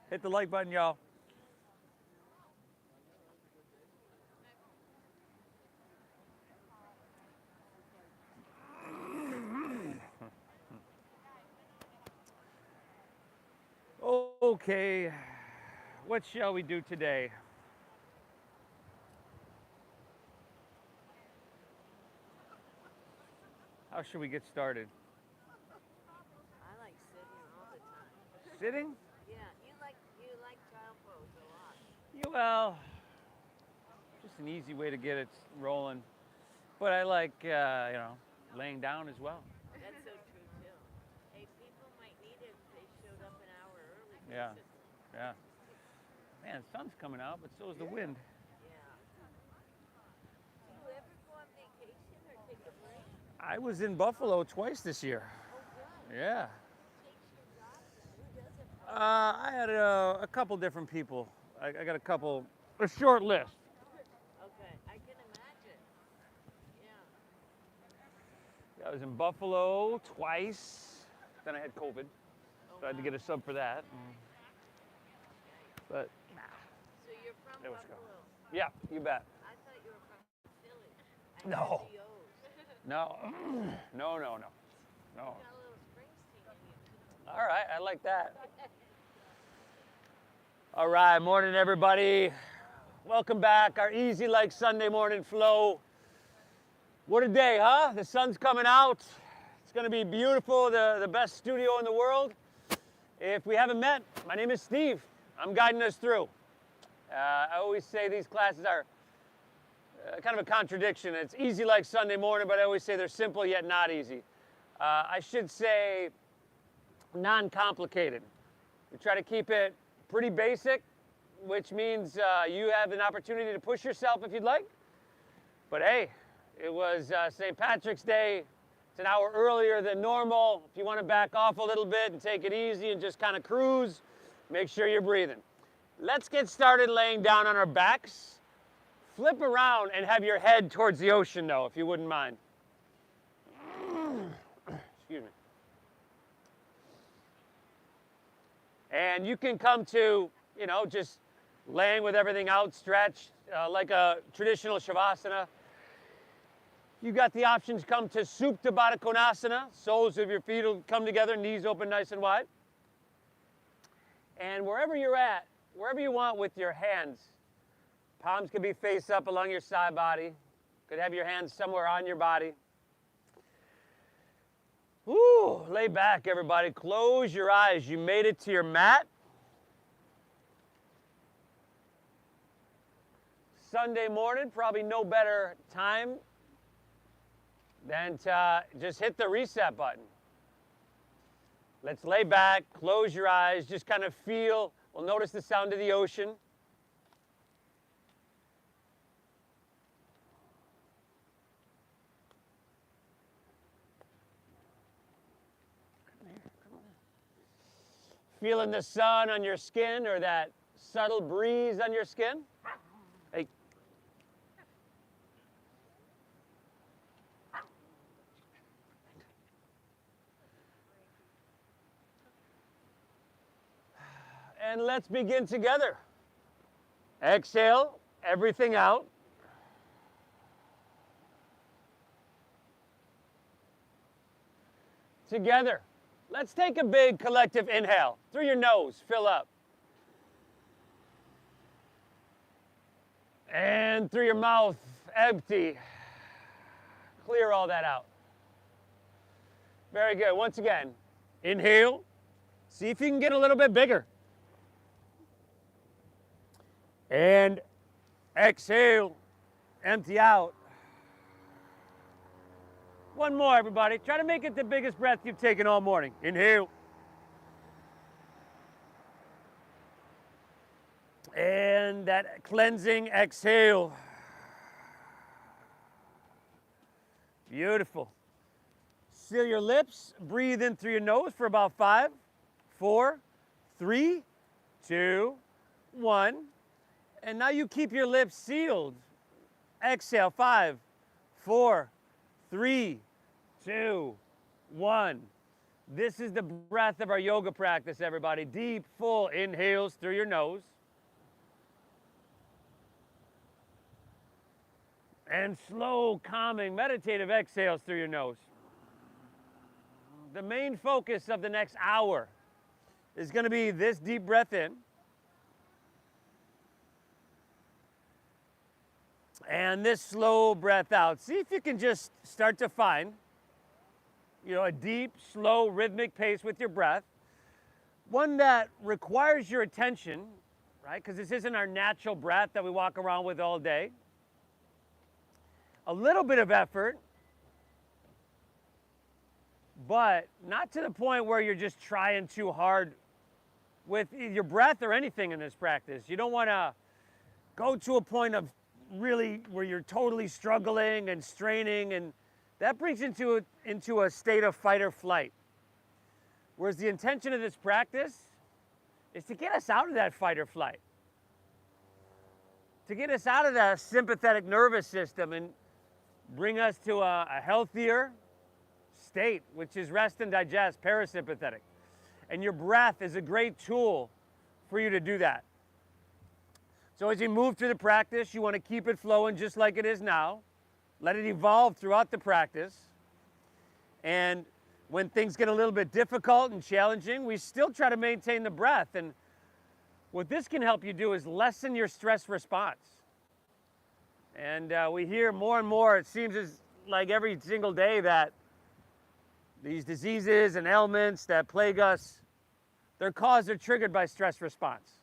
Hit the like button, y'all. Okay, what shall we do today? How should we get started? I like sitting all the time. Sitting? Yeah, you like child pose a lot. Yeah, well, just an easy way to get it rolling. But I like, laying down as well. That's so true too. Hey, people might need it if they showed up an hour early. Yeah, yeah. Man, the sun's coming out, but so is the wind. Yeah. Do you ever go on vacation or take a break? I was in Buffalo twice this year. Oh, good. Yeah. Who takes your job then? Who does it for I had a couple different people. I got a short list. Okay, I can imagine. Yeah. I was in Buffalo twice. Then I had COVID, Oh, so I had to get a sub for that. But So you're from there we go. Buffalo. Yeah, you bet. I thought you were from Philly. I No. know the O's. No, no. Got a little Springsteen in you. All right, I like that. All right, morning everybody. Welcome back. Our easy like Sunday morning flow. What a day, huh? The sun's coming out. It's going to be beautiful. The best studio in the world. If we haven't met, my name is Steve. I'm guiding us through. I always say these classes are kind of a contradiction. It's easy like Sunday morning, but I always say they're simple yet not easy. I should say non-complicated. We try to keep it pretty basic, which means you have an opportunity to push yourself if you'd like. But hey, it was St. Patrick's Day. It's an hour earlier than normal. If you want to back off a little bit and take it easy and just kind of cruise, make sure you're breathing. Let's get started laying down on our backs. Flip around and have your head towards the ocean, though, if you wouldn't mind. Excuse me. And you can come to, just laying with everything outstretched, like a traditional Shavasana. You got the option to come to Supta Baddha Konasana. Soles of your feet will come together, knees open nice and wide. And wherever you're at, wherever you want with your hands, palms can be face up along your side body. Could have your hands somewhere on your body. Woo, lay back, everybody. Close your eyes. You made it to your mat. Sunday morning, probably no better time than to just hit the reset button. Let's lay back, close your eyes, just kind of feel. We'll notice the sound of the ocean. Feeling the sun on your skin or that subtle breeze on your skin? Hey. And let's begin together. Exhale everything out. Together. Let's take a big collective inhale. Through your nose, fill up. And through your mouth, empty. Clear all that out. Very good. Once again, inhale. See if you can get a little bit bigger. And exhale, empty out. One more, everybody. Try to make it the biggest breath you've taken all morning. Inhale. And that cleansing exhale. Beautiful. Seal your lips. Breathe in through your nose for about 5, 4, 3, 2, 1. And now you keep your lips sealed. Exhale, 5, 4, 3, 2, 1. This is the breath of our yoga practice, everybody. Deep, full inhales through your nose. And slow, calming, meditative exhales through your nose. The main focus of the next hour is going to be this deep breath in. And this slow breath out. See if you can just start to find, a deep, slow, rhythmic pace with your breath. One that requires your attention, right? Because this isn't our natural breath that we walk around with all day. A little bit of effort, but not to the point where you're just trying too hard with your breath or anything in this practice. You don't want to go to a point of really where you're totally struggling and straining, and that brings into a state of fight or flight. Whereas the intention of this practice is to get us out of that fight or flight, to get us out of that sympathetic nervous system and bring us to a healthier state, which is rest and digest, parasympathetic. And your breath is a great tool for you to do that. So as you move through the practice, you want to keep it flowing just like it is now. Let it evolve throughout the practice. And when things get a little bit difficult and challenging, we still try to maintain the breath. And what this can help you do is lessen your stress response. And we hear more and more, it seems like every single day, that these diseases and ailments that plague us, they're caused or triggered by stress response.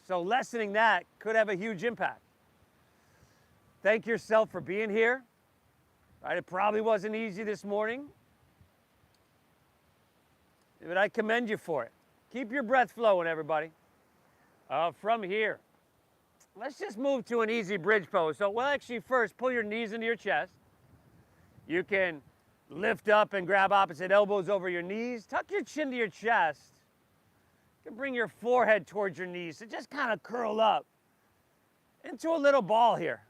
So lessening that could have a huge impact. Thank yourself for being here. Right? It probably wasn't easy this morning, but I commend you for it. Keep your breath flowing, everybody. From here, let's just move to an easy bridge pose. So we'll actually first pull your knees into your chest. You can lift up and grab opposite elbows over your knees. Tuck your chin to your chest. You can bring your forehead towards your knees. So just kind of curl up into a little ball here.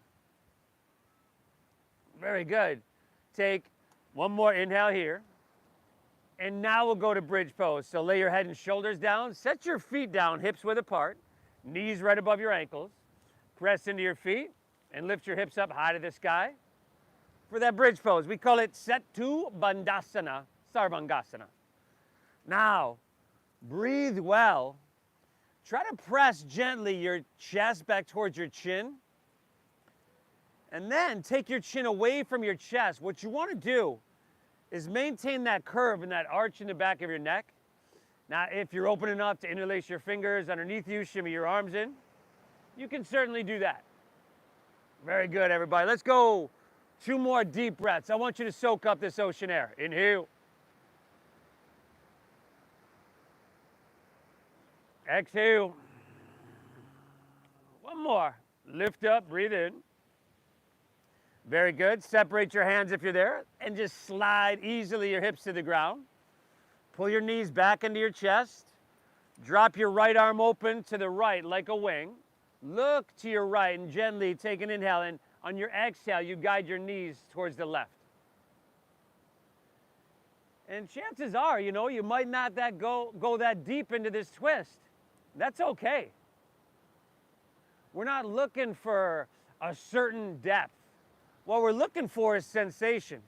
Very good. Take one more inhale here. And now we'll go to bridge pose. So lay your head and shoulders down. Set your feet down, hips width apart. Knees right above your ankles. Press into your feet and lift your hips up high to the sky. For that bridge pose, we call it Setu Bandhasana, Sarvangasana. Now, breathe well. Try to press gently your chest back towards your chin. And then take your chin away from your chest. What you want to do is maintain that curve and that arch in the back of your neck. Now, if you're open enough to interlace your fingers underneath you, shimmy your arms in, you can certainly do that. Very good, everybody. Let's go 2 more deep breaths. I want you to soak up this ocean air. Inhale. Exhale. One more. Lift up, breathe in. Very good. Separate your hands if you're there and just slide easily your hips to the ground. Pull your knees back into your chest. Drop your right arm open to the right like a wing. Look to your right and gently take an inhale, and on your exhale, you guide your knees towards the left. And chances are, you might not go that deep into this twist. That's okay. We're not looking for a certain depth. What we're looking for is sensation.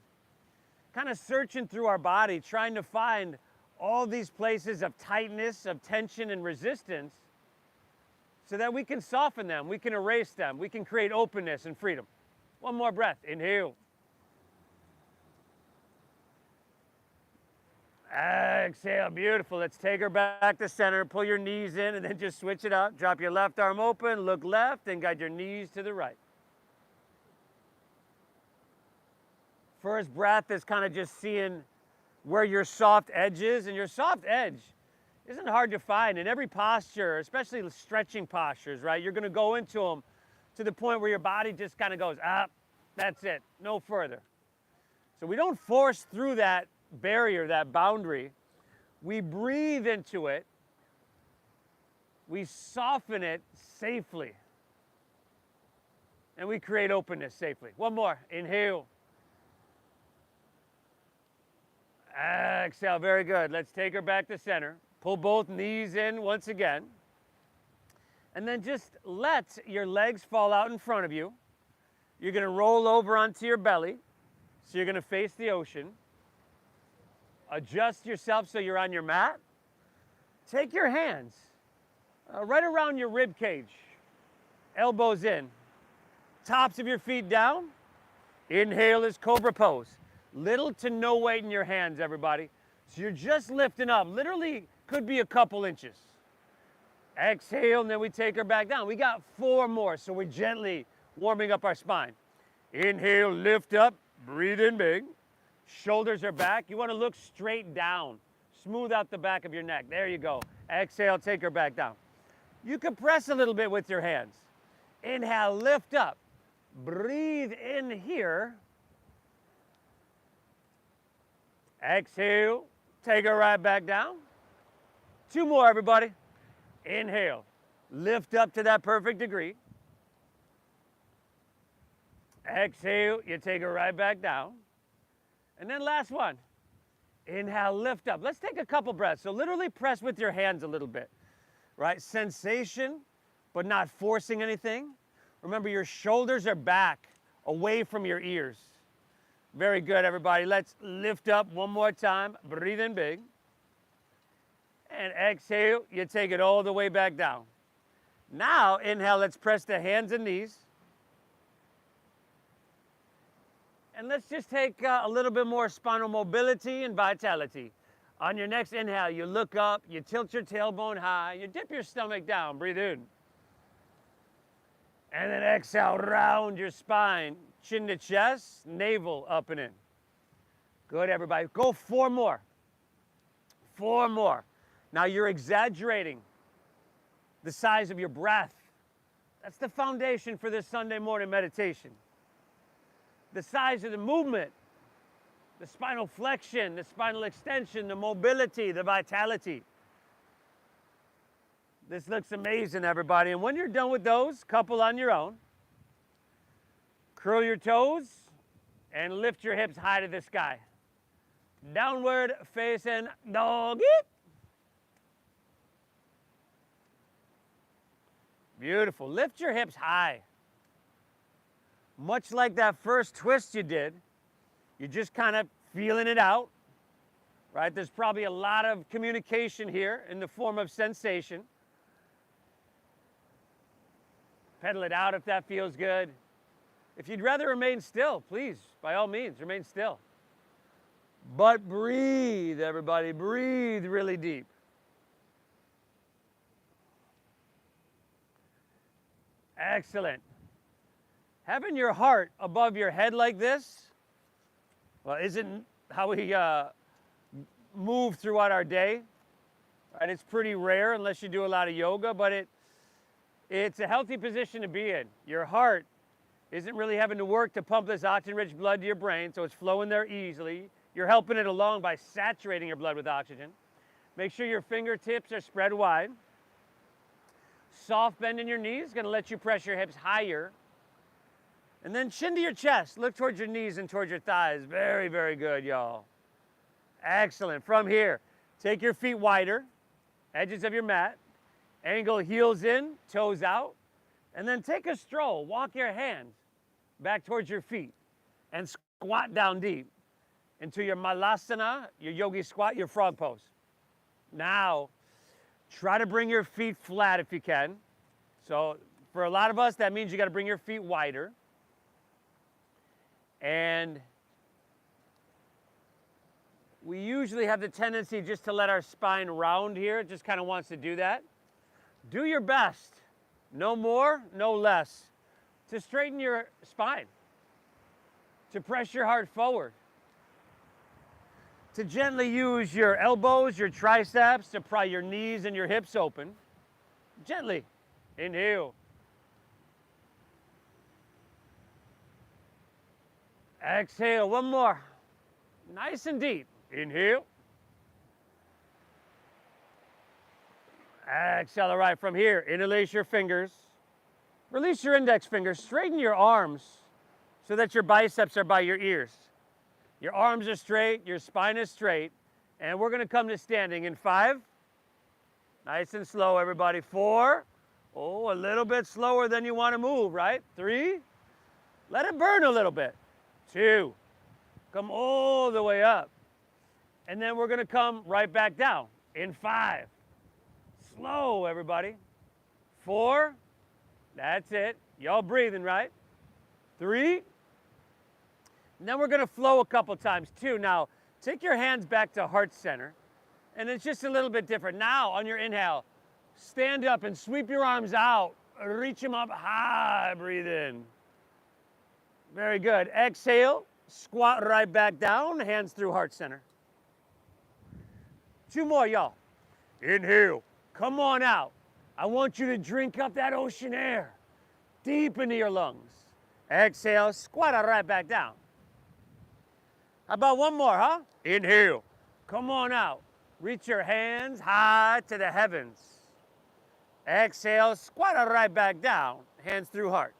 Kind of searching through our body, trying to find all these places of tightness, of tension and resistance, so that we can soften them, we can erase them, we can create openness and freedom. One more breath. Inhale. Exhale. Beautiful. Let's take her back to center. Pull your knees in and then just switch it up. Drop your left arm open, look left, and guide your knees to the right. First breath is kind of just seeing where your soft edge is, and your soft edge isn't hard to find in every posture, especially stretching postures, right? You're going to go into them to the point where your body just kind of goes, that's it, no further. So we don't force through that barrier, that boundary. We breathe into it. We soften it safely. And we create openness safely. One more. Inhale. Exhale, very good. Let's take her back to center. Pull both knees in once again. And then just let your legs fall out in front of you. You're going to roll over onto your belly. So you're going to face the ocean. Adjust yourself so you're on your mat. Take your hands right around your rib cage. Elbows in. Tops of your feet down. Inhale is cobra pose. Little to no weight in your hands, everybody. So you're just lifting up. Literally could be a couple inches. Exhale, and then we take her back down. We got 4 more, so we're gently warming up our spine. Inhale, lift up, breathe in big. Shoulders are back. You want to look straight down. Smooth out the back of your neck. There you go. Exhale, take her back down. You can press a little bit with your hands. Inhale, lift up. Breathe in here. Exhale, take her right back down. 2 more, everybody. Inhale, lift up to that perfect degree. Exhale, you take her right back down. And then last one. Inhale, lift up. Let's take a couple breaths. So literally press with your hands a little bit, right? Sensation, but not forcing anything. Remember, your shoulders are back, away from your ears. Very good, everybody. Let's lift up one more time. Breathe in big. And exhale, you take it all the way back down. Now, inhale, let's press the hands and knees. And let's just take a little bit more spinal mobility and vitality. On your next inhale, you look up, you tilt your tailbone high, you dip your stomach down, breathe in. And then exhale, round your spine, chin to chest, navel up and in. Good, everybody. Go 4 more. 4 more. Now you're exaggerating the size of your breath. That's the foundation for this Sunday morning meditation. The size of the movement, the spinal flexion, the spinal extension, the mobility, the vitality. This looks amazing, everybody. And when you're done with those, couple on your own, curl your toes and lift your hips high to the sky. Downward facing doggy. Beautiful. Lift your hips high. Much like that first twist you did, you're just kind of feeling it out, right? There's probably a lot of communication here in the form of sensation. Pedal it out if that feels good. If you'd rather remain still, please, by all means, remain still. But breathe, everybody. Breathe really deep. Excellent. Having your heart above your head like this, well, isn't how we move throughout our day. Right? It's pretty rare unless you do a lot of yoga, but it's a healthy position to be in. Your heart isn't really having to work to pump this oxygen-rich blood to your brain, so it's flowing there easily. You're helping it along by saturating your blood with oxygen. Make sure your fingertips are spread wide. Soft bend in your knees, going to let you press your hips higher. And then chin to your chest. Look towards your knees and towards your thighs. Very, very good, y'all. Excellent. From here, take your feet wider, edges of your mat. Angle heels in, toes out. And then take a stroll. Walk your hands back towards your feet. And squat down deep into your malasana, your yogi squat, your frog pose. Now, try to bring your feet flat if you can. So for a lot of us, that means you got to bring your feet wider. And we usually have the tendency just to let our spine round here. It just kind of wants to do that. Do your best, no more, no less, to straighten your spine, to press your heart forward, to gently use your elbows, your triceps, to pry your knees and your hips open. Gently. Inhale. Exhale. One more. Nice and deep. Inhale. Exhale. All right, from here, interlace your fingers. Release your index fingers. Straighten your arms so that your biceps are by your ears. Your arms are straight, your spine is straight, and we're gonna come to standing in 5. Nice and slow, everybody. 4. Oh, a little bit slower than you wanna move, right? 3. Let it burn a little bit. 2. Come all the way up. And then we're gonna come right back down in 5. Slow, everybody. 4. That's it. Y'all breathing, right? 3. And then we're gonna flow a couple times. 2. Now, take your hands back to heart center. And it's just a little bit different. Now, on your inhale, stand up and sweep your arms out. Reach them up high. Breathe in. Very good. Exhale. Squat right back down. Hands through heart center. 2 more, y'all. Inhale. Come on out. I want you to drink up that ocean air deep into your lungs. Exhale. Squat right back down. How about one more, huh? Inhale. Come on out. Reach your hands high to the heavens. Exhale, squat right back down. Hands through heart.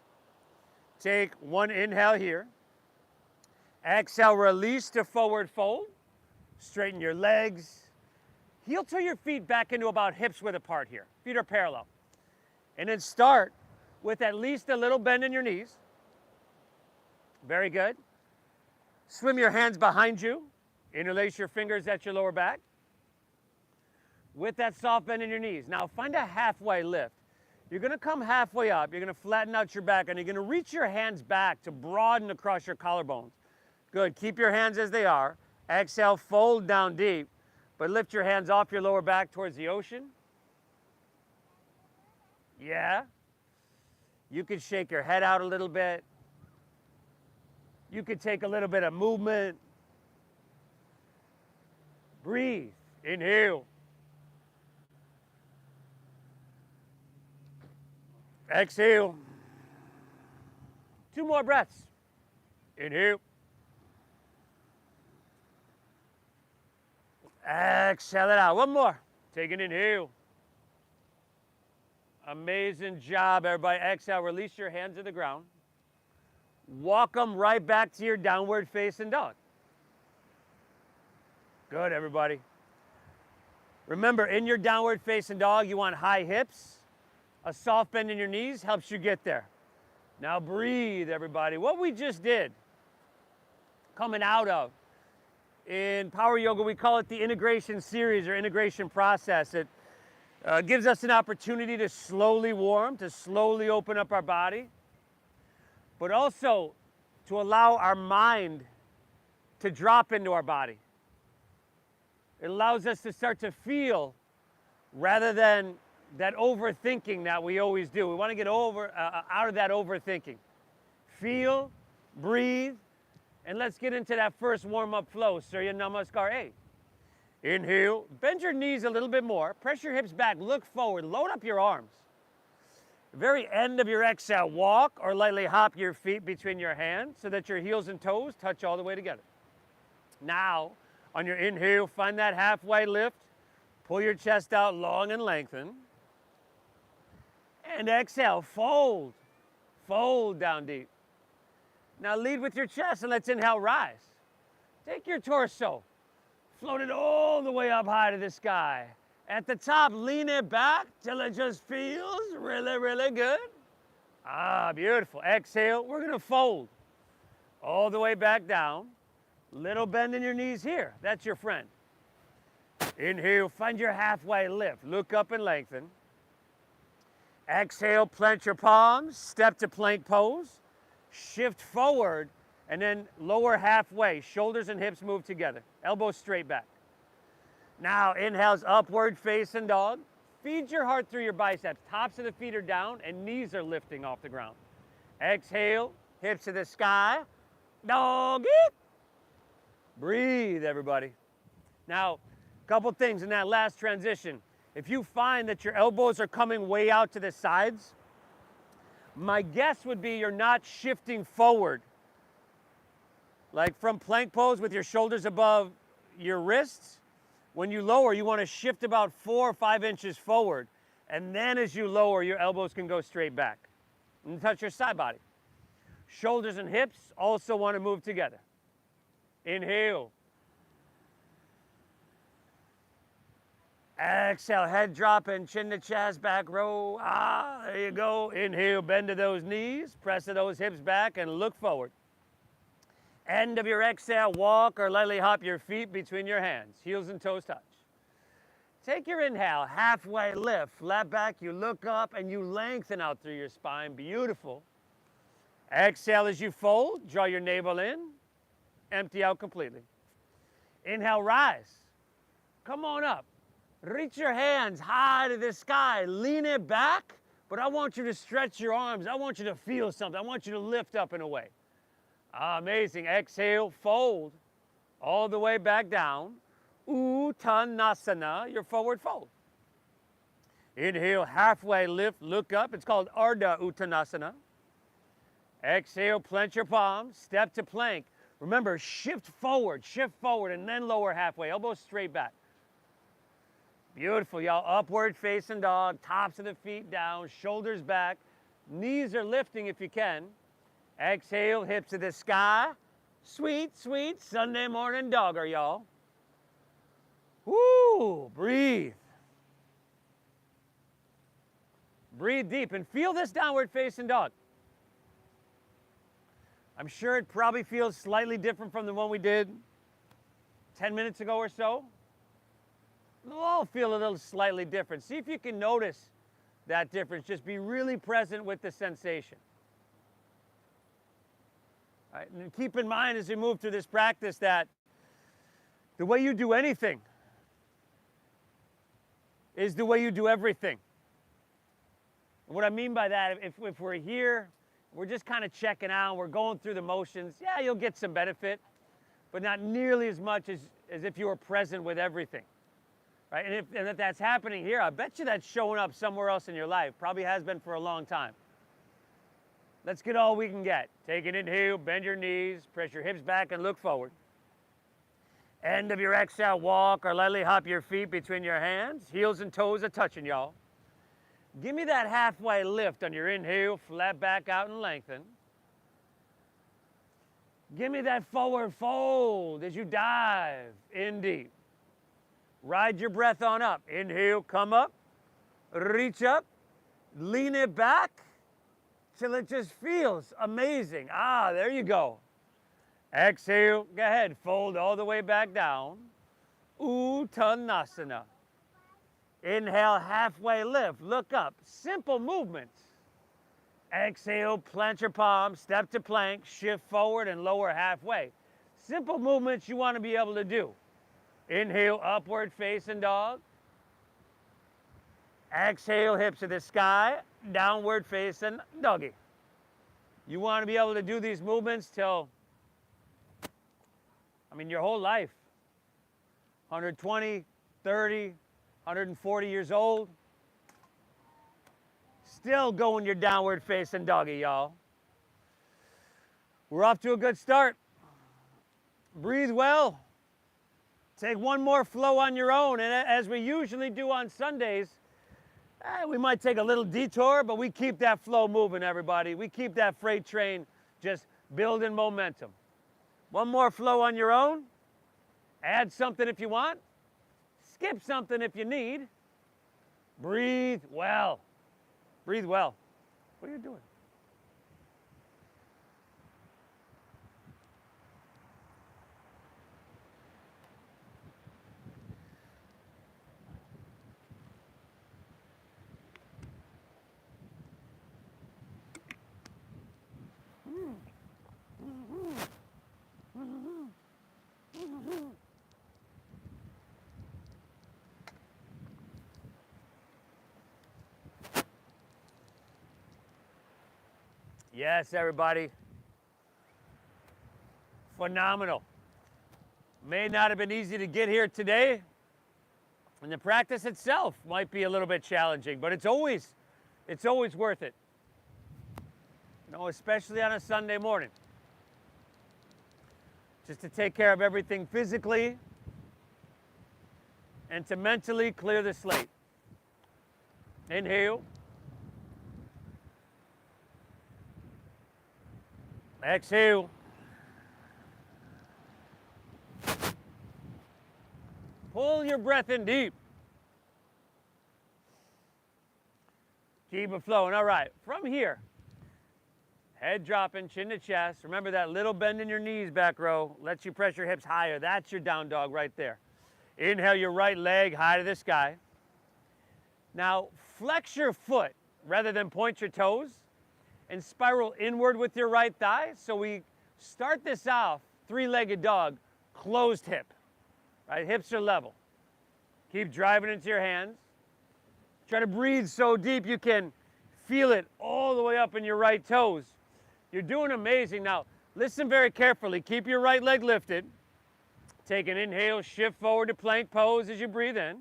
Take one inhale here. Exhale, release to forward fold. Straighten your legs. Heel toe your feet back into about hips width apart here. Feet are parallel. And then start with at least a little bend in your knees. Very good. Swim your hands behind you. Interlace your fingers at your lower back. With that soft bend in your knees. Now find a halfway lift. You're gonna come halfway up, you're gonna flatten out your back, and you're gonna reach your hands back to broaden across your collarbones. Good, keep your hands as they are. Exhale, fold down deep, but lift your hands off your lower back towards the ocean. Yeah. You could shake your head out a little bit. You could take a little bit of movement. Breathe, inhale. Exhale. 2 more breaths. Inhale. Exhale it out. One more. Take an inhale. Amazing job, everybody. Exhale. Release your hands to the ground. Walk them right back to your downward facing dog. Good, everybody. Remember, in your downward facing dog, you want high hips. A soft bend in your knees helps you get there. Now breathe, everybody. What we just did, coming out of, in Power Yoga, we call it the integration series or integration process. It gives us an opportunity to slowly warm, to slowly open up our body, but also to allow our mind to drop into our body. It allows us to start to feel rather than that overthinking that we always do. We want to get out of that overthinking. Feel, breathe, and let's get into that first warm-up flow. Surya Namaskar 8. Inhale, bend your knees a little bit more, press your hips back, look forward, load up your arms. The very end of your exhale, walk or lightly hop your feet between your hands so that your heels and toes touch all the way together. Now, on your inhale, find that halfway lift, pull your chest out long and lengthen. And exhale, fold. Fold down deep. Now lead with your chest and let's inhale, rise. Take your torso, float it all the way up high to the sky. At the top, lean it back till it just feels really, really good. Ah, beautiful. Exhale, we're gonna fold all the way back down. Little bend in your knees here. That's your friend. Inhale, find your halfway lift. Look up and lengthen. Exhale, plant your palms, step to plank pose, shift forward, and then lower halfway. Shoulders and hips move together. Elbows straight back. Now, inhales, upward facing dog. Feed your heart through your biceps. Tops of the feet are down and knees are lifting off the ground. Exhale, hips to the sky. Doggy. Breathe, everybody. Now, a couple things in that last transition. If you find that your elbows are coming way out to the sides, my guess would be you're not shifting forward. Like from plank pose with your shoulders above your wrists, when you lower, you want to shift about 4 or 5 inches forward. And then as you lower, your elbows can go straight back. And touch your side body. Shoulders and hips also want to move together. Inhale. Exhale, head dropping, chin to chest, back row. Ah, there you go. Inhale, bend to those knees, press to those hips back, and look forward. End of your exhale, walk or lightly hop your feet between your hands. Heels and toes touch. Take your inhale, halfway lift, flat back, you look up and you lengthen out through your spine. Beautiful. Exhale as you fold, draw your navel in, empty out completely. Inhale, rise. Come on up. Reach your hands high to the sky. Lean it back, but I want you to stretch your arms. I want you to feel something. I want you to lift up and away. Amazing. Exhale, fold all the way back down. Uttanasana, your forward fold. Inhale, halfway lift, look up. It's called Ardha Uttanasana. Exhale, plant your palms, step to plank. Remember, shift forward, and then lower halfway, elbows straight back. Beautiful, y'all. Upward facing dog, tops of the feet down, shoulders back. Knees are lifting if you can. Exhale, hips to the sky. Sweet, sweet Sunday morning dogger, y'all. Woo! Breathe. Breathe deep and feel this downward facing dog. I'm sure it probably feels slightly different from the one we did 10 minutes ago or so. They'll all feel a little slightly different. See if you can notice that difference. Just be really present with the sensation. All right, and keep in mind as we move through this practice that the way you do anything is the way you do everything. And what I mean by that, if we're here, we're just kind of checking out, we're going through the motions, yeah, you'll get some benefit, but not nearly as much as if you were present with everything. Right? And if that's happening here, I bet you that's showing up somewhere else in your life. Probably has been for a long time. Let's get all we can get. Take an inhale, bend your knees, press your hips back and look forward. End of your exhale, walk or lightly hop your feet between your hands. Heels and toes are touching, y'all. Give me that halfway lift on your inhale, flat back out and lengthen. Give me that forward fold as you dive in deep. Ride your breath on up. Inhale, come up, reach up, lean it back till it just feels amazing. Ah, there you go. Exhale, go ahead, fold all the way back down. Uttanasana. Inhale, halfway lift, look up. Simple movements. Exhale, plant your palms, step to plank, shift forward and lower halfway. Simple movements you want to be able to do. Inhale, upward facing dog. Exhale, hips to the sky, downward facing doggy. You want to be able to do these movements till, your whole life. 120, 30, 140 years old. Still going your downward facing doggy, y'all. We're off to a good start. Breathe well. Take one more flow on your own, and as we usually do on Sundays, we might take a little detour, but we keep that flow moving, everybody. We keep that freight train just building momentum. One more flow on your own. Add something if you want. Skip something if you need. Breathe well. Breathe well. What are you doing? Yes, everybody. Phenomenal. May not have been easy to get here today, and the practice itself might be a little bit challenging, but it's always worth it. Especially on a Sunday morning. Just to take care of everything physically and to mentally clear the slate. Inhale. Exhale. Pull your breath in deep. Keep it flowing. All right, from here, head dropping, chin to chest. Remember that little bend in your knees, back row. Lets you press your hips higher. That's your down dog right there. Inhale your right leg high to the sky. Now, flex your foot rather than point your toes and spiral inward with your right thigh. So we start this off, three-legged dog, closed hip, right? Hips are level. Keep driving into your hands. Try to breathe so deep you can feel it all the way up in your right toes. You're doing amazing. Now, listen very carefully. Keep your right leg lifted. Take an inhale, shift forward to plank pose as you breathe in.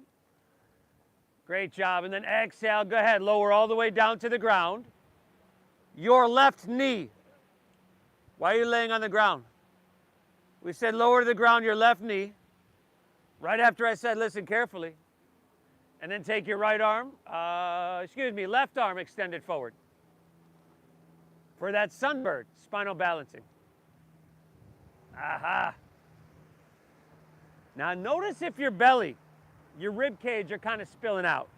Great job. And then exhale, go ahead, lower all the way down to the ground. Your left knee. Why are you laying on the ground? We said lower to the ground your left knee. Right after I said, listen carefully. And then take your right arm, left arm extended forward. For that sunbird, spinal balancing. Aha. Now notice if your belly, your rib cage are kind of spilling out.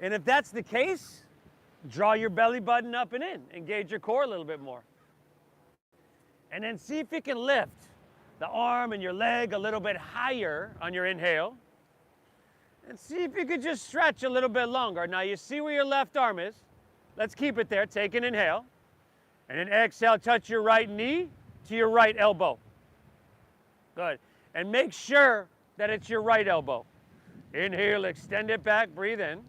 And if that's the case, draw your belly button up and in. Engage your core a little bit more. And then see if you can lift the arm and your leg a little bit higher on your inhale. And see if you could just stretch a little bit longer. Now you see where your left arm is. Let's keep it there. Take an inhale. And then exhale, touch your right knee to your right elbow. Good. And make sure that it's your right elbow. Inhale, extend it back, breathe in.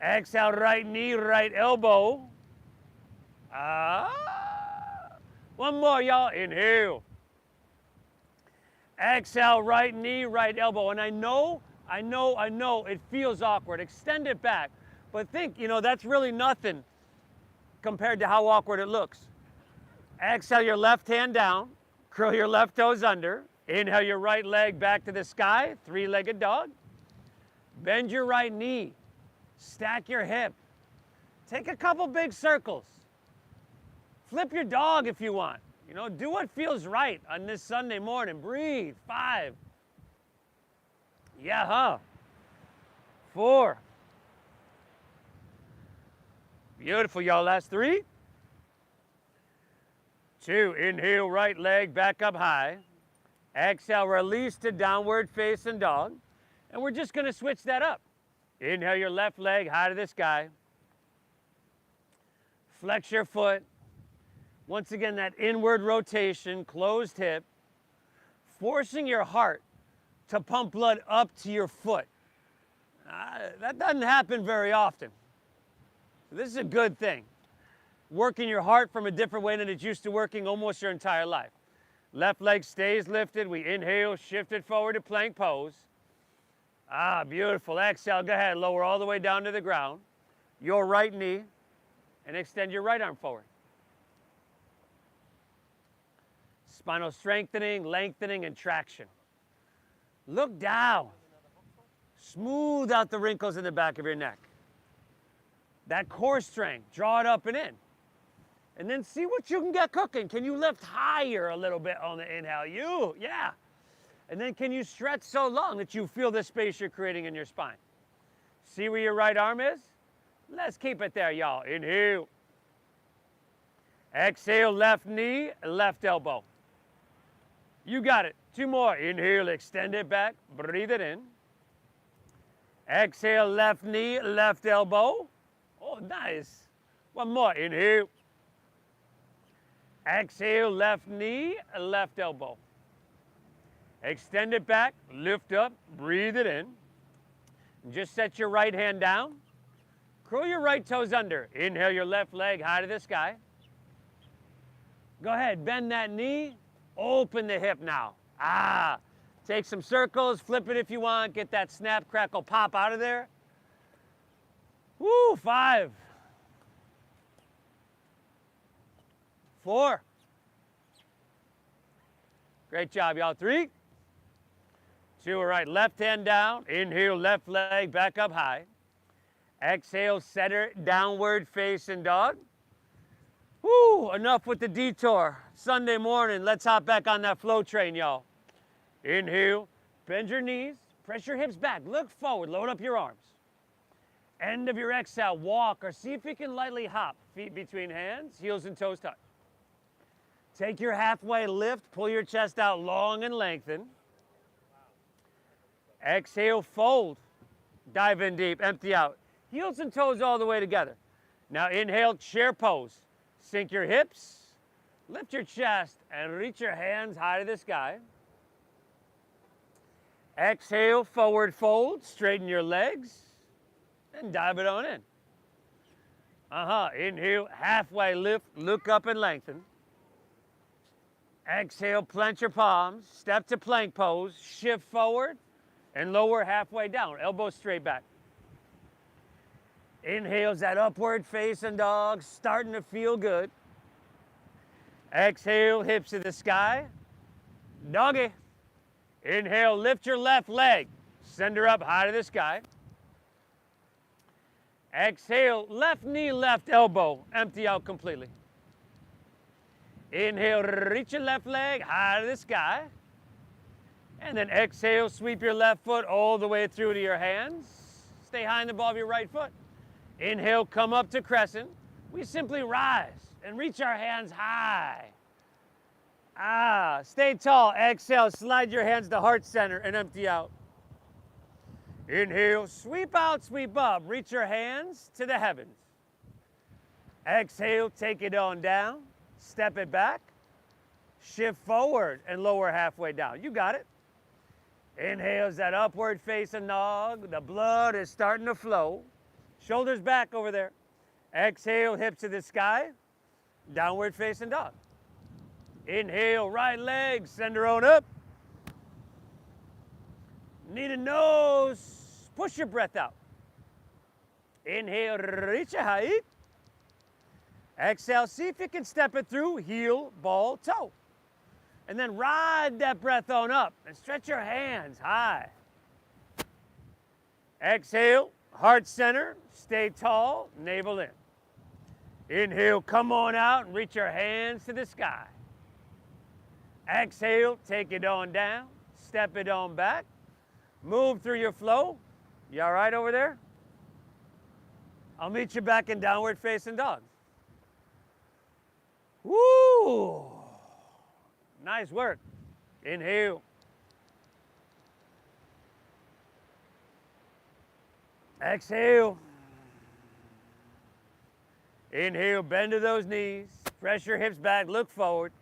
Exhale, right knee, right elbow. One more, y'all. Inhale. Exhale, right knee, right elbow. And I know, it feels awkward. Extend it back. But think, that's really nothing compared to how awkward it looks. Exhale your left hand down. Curl your left toes under. Inhale your right leg back to the sky, three-legged dog. Bend your right knee. Stack your hip. Take a couple big circles. Flip your dog if you want. Do what feels right on this Sunday morning. Breathe. 5. Yeah, huh? 4. Beautiful, y'all. Last 3. 2. Inhale, right leg back up high. Exhale, release to downward facing dog. And we're just going to switch that up. Inhale your left leg high to the sky. Flex your foot. Once again, that inward rotation, closed hip, forcing your heart to pump blood up to your foot. That doesn't happen very often. This is a good thing. Working your heart from a different way than it's used to working almost your entire life. Left leg stays lifted. We inhale, shift it forward to plank pose. Beautiful. Exhale, go ahead, lower all the way down to the ground. Your right knee, and extend your right arm forward. Spinal strengthening, lengthening, and traction. Look down. Smooth out the wrinkles in the back of your neck. That core strength, draw it up and in. And then see what you can get cooking. Can you lift higher a little bit on the inhale? Yeah. And then can you stretch so long that you feel the space you're creating in your spine? See where your right arm is? Let's keep it there, y'all. Inhale. Exhale, left knee, left elbow. You got it. 2 more. Inhale, extend it back. Breathe it in. Exhale, left knee, left elbow. Oh, nice. 1 more. Inhale. Exhale, left knee, left elbow. Extend it back, lift up, breathe it in. Just set your right hand down. Curl your right toes under. Inhale your left leg high to the sky. Go ahead, bend that knee. Open the hip now. Take some circles, flip it if you want. Get that snap, crackle, pop out of there. Woo, 5. 4. Great job, y'all. 3. 2, all right, left hand down. Inhale, left leg back up high. Exhale, center, downward facing dog. Woo, enough with the detour. Sunday morning, let's hop back on that flow train, y'all. Inhale, bend your knees, press your hips back, look forward, load up your arms. End of your exhale, walk or see if you can lightly hop. Feet between hands, heels and toes touch. Take your halfway lift, pull your chest out long and lengthen. Exhale, fold. Dive in deep, empty out. Heels and toes all the way together. Now inhale, chair pose. Sink your hips, lift your chest, and reach your hands high to the sky. Exhale, forward fold, straighten your legs, and dive it on in. Inhale, halfway lift, look up and lengthen. Exhale, plant your palms, step to plank pose, shift forward, and lower halfway down, elbows straight back. Inhales that upward facing dog, starting to feel good. Exhale, hips to the sky, doggy. Inhale, lift your left leg, send her up high to the sky. Exhale, left knee, left elbow, empty out completely. Inhale, reach your left leg high to the sky. And then exhale, sweep your left foot all the way through to your hands. Stay high and above your right foot. Inhale, come up to crescent. We simply rise and reach our hands high. Stay tall. Exhale, slide your hands to heart center and empty out. Inhale, sweep out, sweep up. Reach your hands to the heavens. Exhale, take it on down. Step it back. Shift forward and lower halfway down. You got it. Inhales that upward facing dog. The blood is starting to flow. Shoulders back over there. Exhale, hips to the sky. Downward facing dog. Inhale, right leg, send her on up. Knee to nose, push your breath out. Inhale, reach a height. Exhale, see if you can step it through, heel, ball, toe. And then ride that breath on up and stretch your hands high. Exhale, heart center, stay tall, navel in. Inhale, come on out and reach your hands to the sky. Exhale, take it on down, step it on back, move through your flow. You all right over there? I'll meet you back in downward facing dog. Woo! Nice work. Inhale. Exhale. Inhale, bend to those knees. Press your hips back, look forward.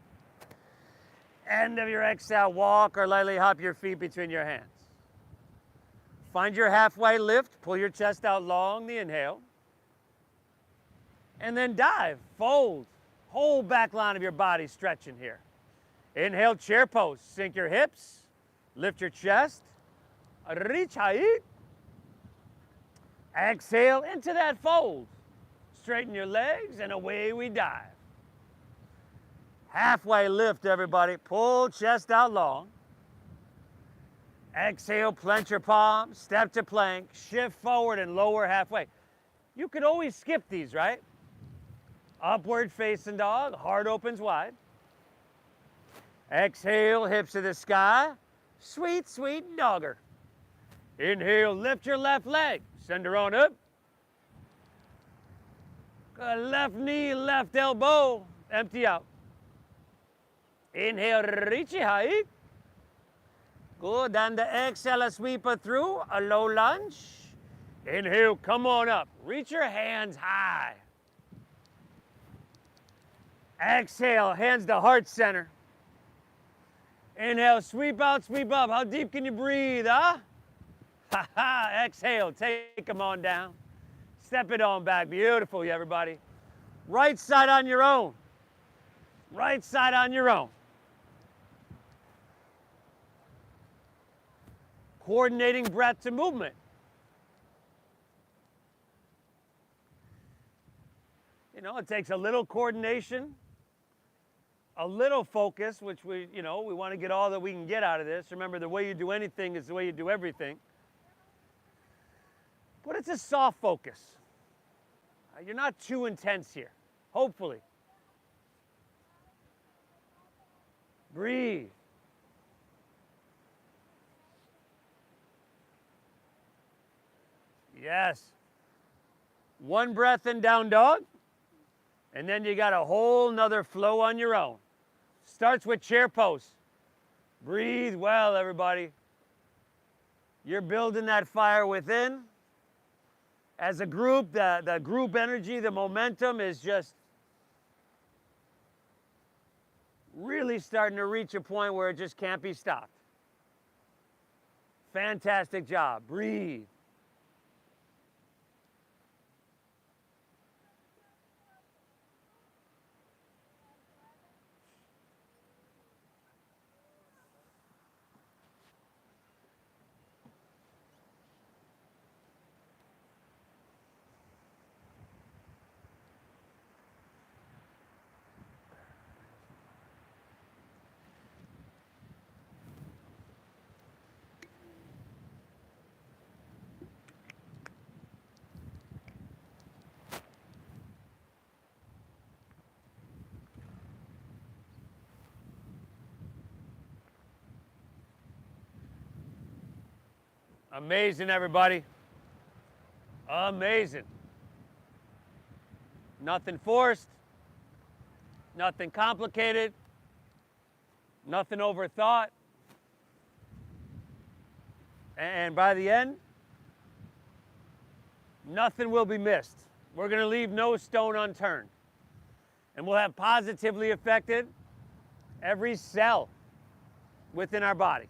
End of your exhale, walk or lightly hop your feet between your hands. Find your halfway lift, pull your chest out long, the inhale. And then dive, fold. Whole back line of your body stretching here. Inhale, chair pose. Sink your hips, lift your chest, reach high. Exhale into that fold. Straighten your legs and away we dive. Halfway lift, everybody. Pull chest out long. Exhale, plant your palms, step to plank, shift forward and lower halfway. You could always skip these, right? Upward facing dog, heart opens wide. Exhale, hips to the sky. Sweet, sweet dogger. Inhale, lift your left leg. Send her on up. Left knee, left elbow. Empty out. Inhale, reach it high. Good, and the exhale, sweep it through, a low lunge. Inhale, come on up. Reach your hands high. Exhale, hands to heart center. Inhale, sweep out, sweep up. How deep can you breathe, huh? Ha ha, exhale, take them on down. Step it on back, beautiful, everybody. Right side on your own. Right side on your own. Coordinating breath to movement. You know, it takes a little coordination, a little focus, which we want to get all that we can get out of this. Remember, the way you do anything is the way you do everything. But it's a soft focus. You're not too intense here, hopefully. Breathe. Yes. One breath in down dog, and then you got a whole nother flow on your own. Starts with chair pose. Breathe well, everybody. You're building that fire within. As a group, the group energy, the momentum is just really starting to reach a point where it just can't be stopped. Fantastic job. Breathe. Amazing, everybody. Amazing. Nothing forced, nothing complicated, nothing overthought. And by the end, nothing will be missed. We're going to leave no stone unturned. And we'll have positively affected every cell within our body.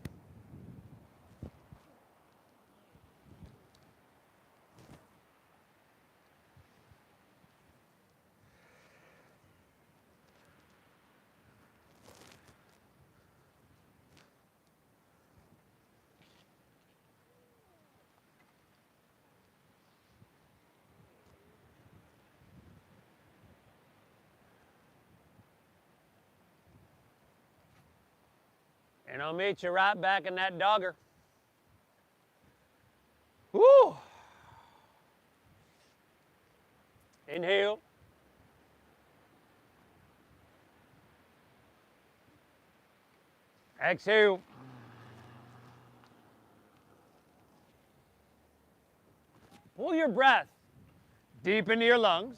And I'll meet you right back in that dogger. Woo! Inhale. Exhale. Pull your breath deep into your lungs.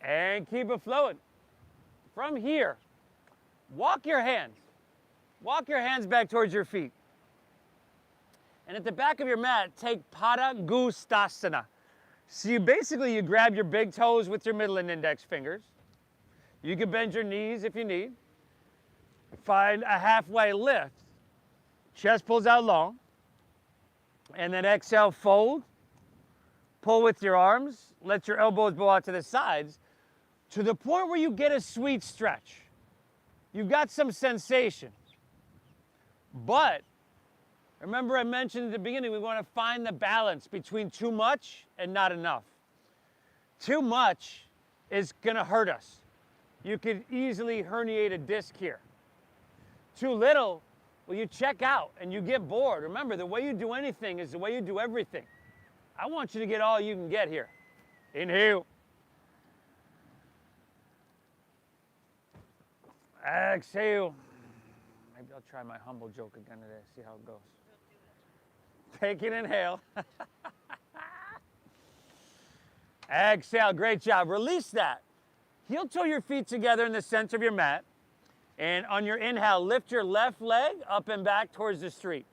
And keep it flowing. From here, walk your hands. Walk your hands back towards your feet. And at the back of your mat, take Padangusthasana. So you grab your big toes with your middle and index fingers. You can bend your knees if you need. Find a halfway lift. Chest pulls out long. And then exhale, fold. Pull with your arms. Let your elbows bow out to the sides to the point where you get a sweet stretch. You've got some sensation. But remember I mentioned at the beginning, we want to find the balance between too much and not enough. Too much is going to hurt us. You could easily herniate a disc here. Too little, well, you check out and you get bored. Remember, the way you do anything is the way you do everything. I want you to get all you can get here. Inhale. Exhale. Maybe I'll try my humble joke again today, see how it goes. Take an inhale. Exhale, great job. Release that. Heel toe your feet together in the center of your mat. And on your inhale, lift your left leg up and back towards the street.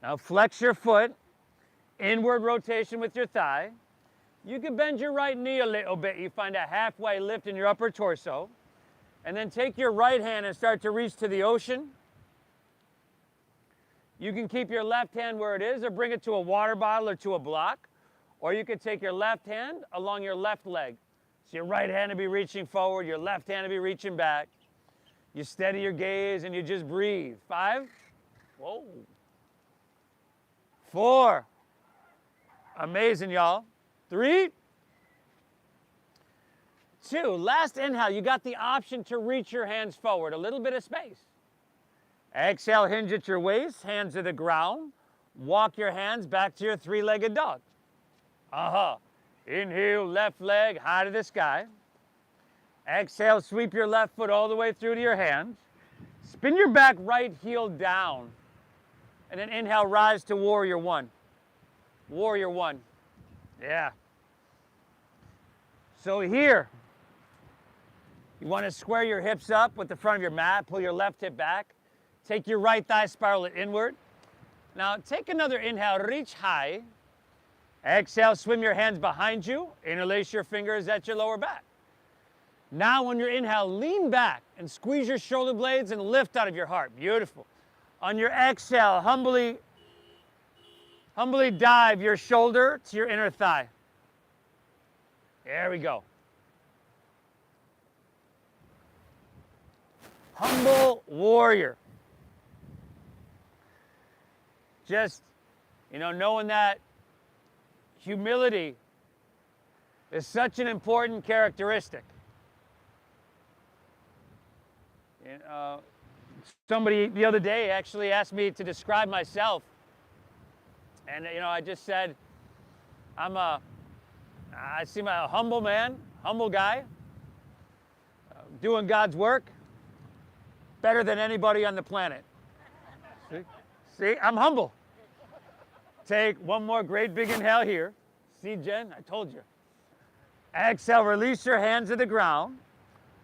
Now flex your foot, inward rotation with your thigh. You can bend your right knee a little bit. You find a halfway lift in your upper torso. And then take your right hand and start to reach to the ocean. You can keep your left hand where it is or bring it to a water bottle or to a block. Or you could take your left hand along your left leg. So your right hand will be reaching forward, your left hand will be reaching back. You steady your gaze and you just breathe. 5. Whoa. 4. Amazing, y'all. 3. 2, last inhale, you got the option to reach your hands forward, a little bit of space. Exhale, hinge at your waist, hands to the ground. Walk your hands back to your 3-legged dog. Inhale, left leg high to the sky. Exhale, sweep your left foot all the way through to your hands. Spin your back right heel down. And then inhale, rise to warrior one. Warrior one. Yeah. So here, you want to square your hips up with the front of your mat, pull your left hip back, take your right thigh, spiral it inward. Now take another inhale, reach high. Exhale, swim your hands behind you, interlace your fingers at your lower back. Now on your inhale, lean back and squeeze your shoulder blades and lift out of your heart. Beautiful. On your exhale, humbly dive your shoulder to your inner thigh. There we go. Humble warrior. Just, knowing that humility is such an important characteristic. Somebody the other day actually asked me to describe myself. And, I just said, I seem a humble man, humble guy, doing God's work better than anybody on the planet. See, I'm humble. Take one more great big inhale here. See, Jen, I told you. Exhale, release your hands to the ground.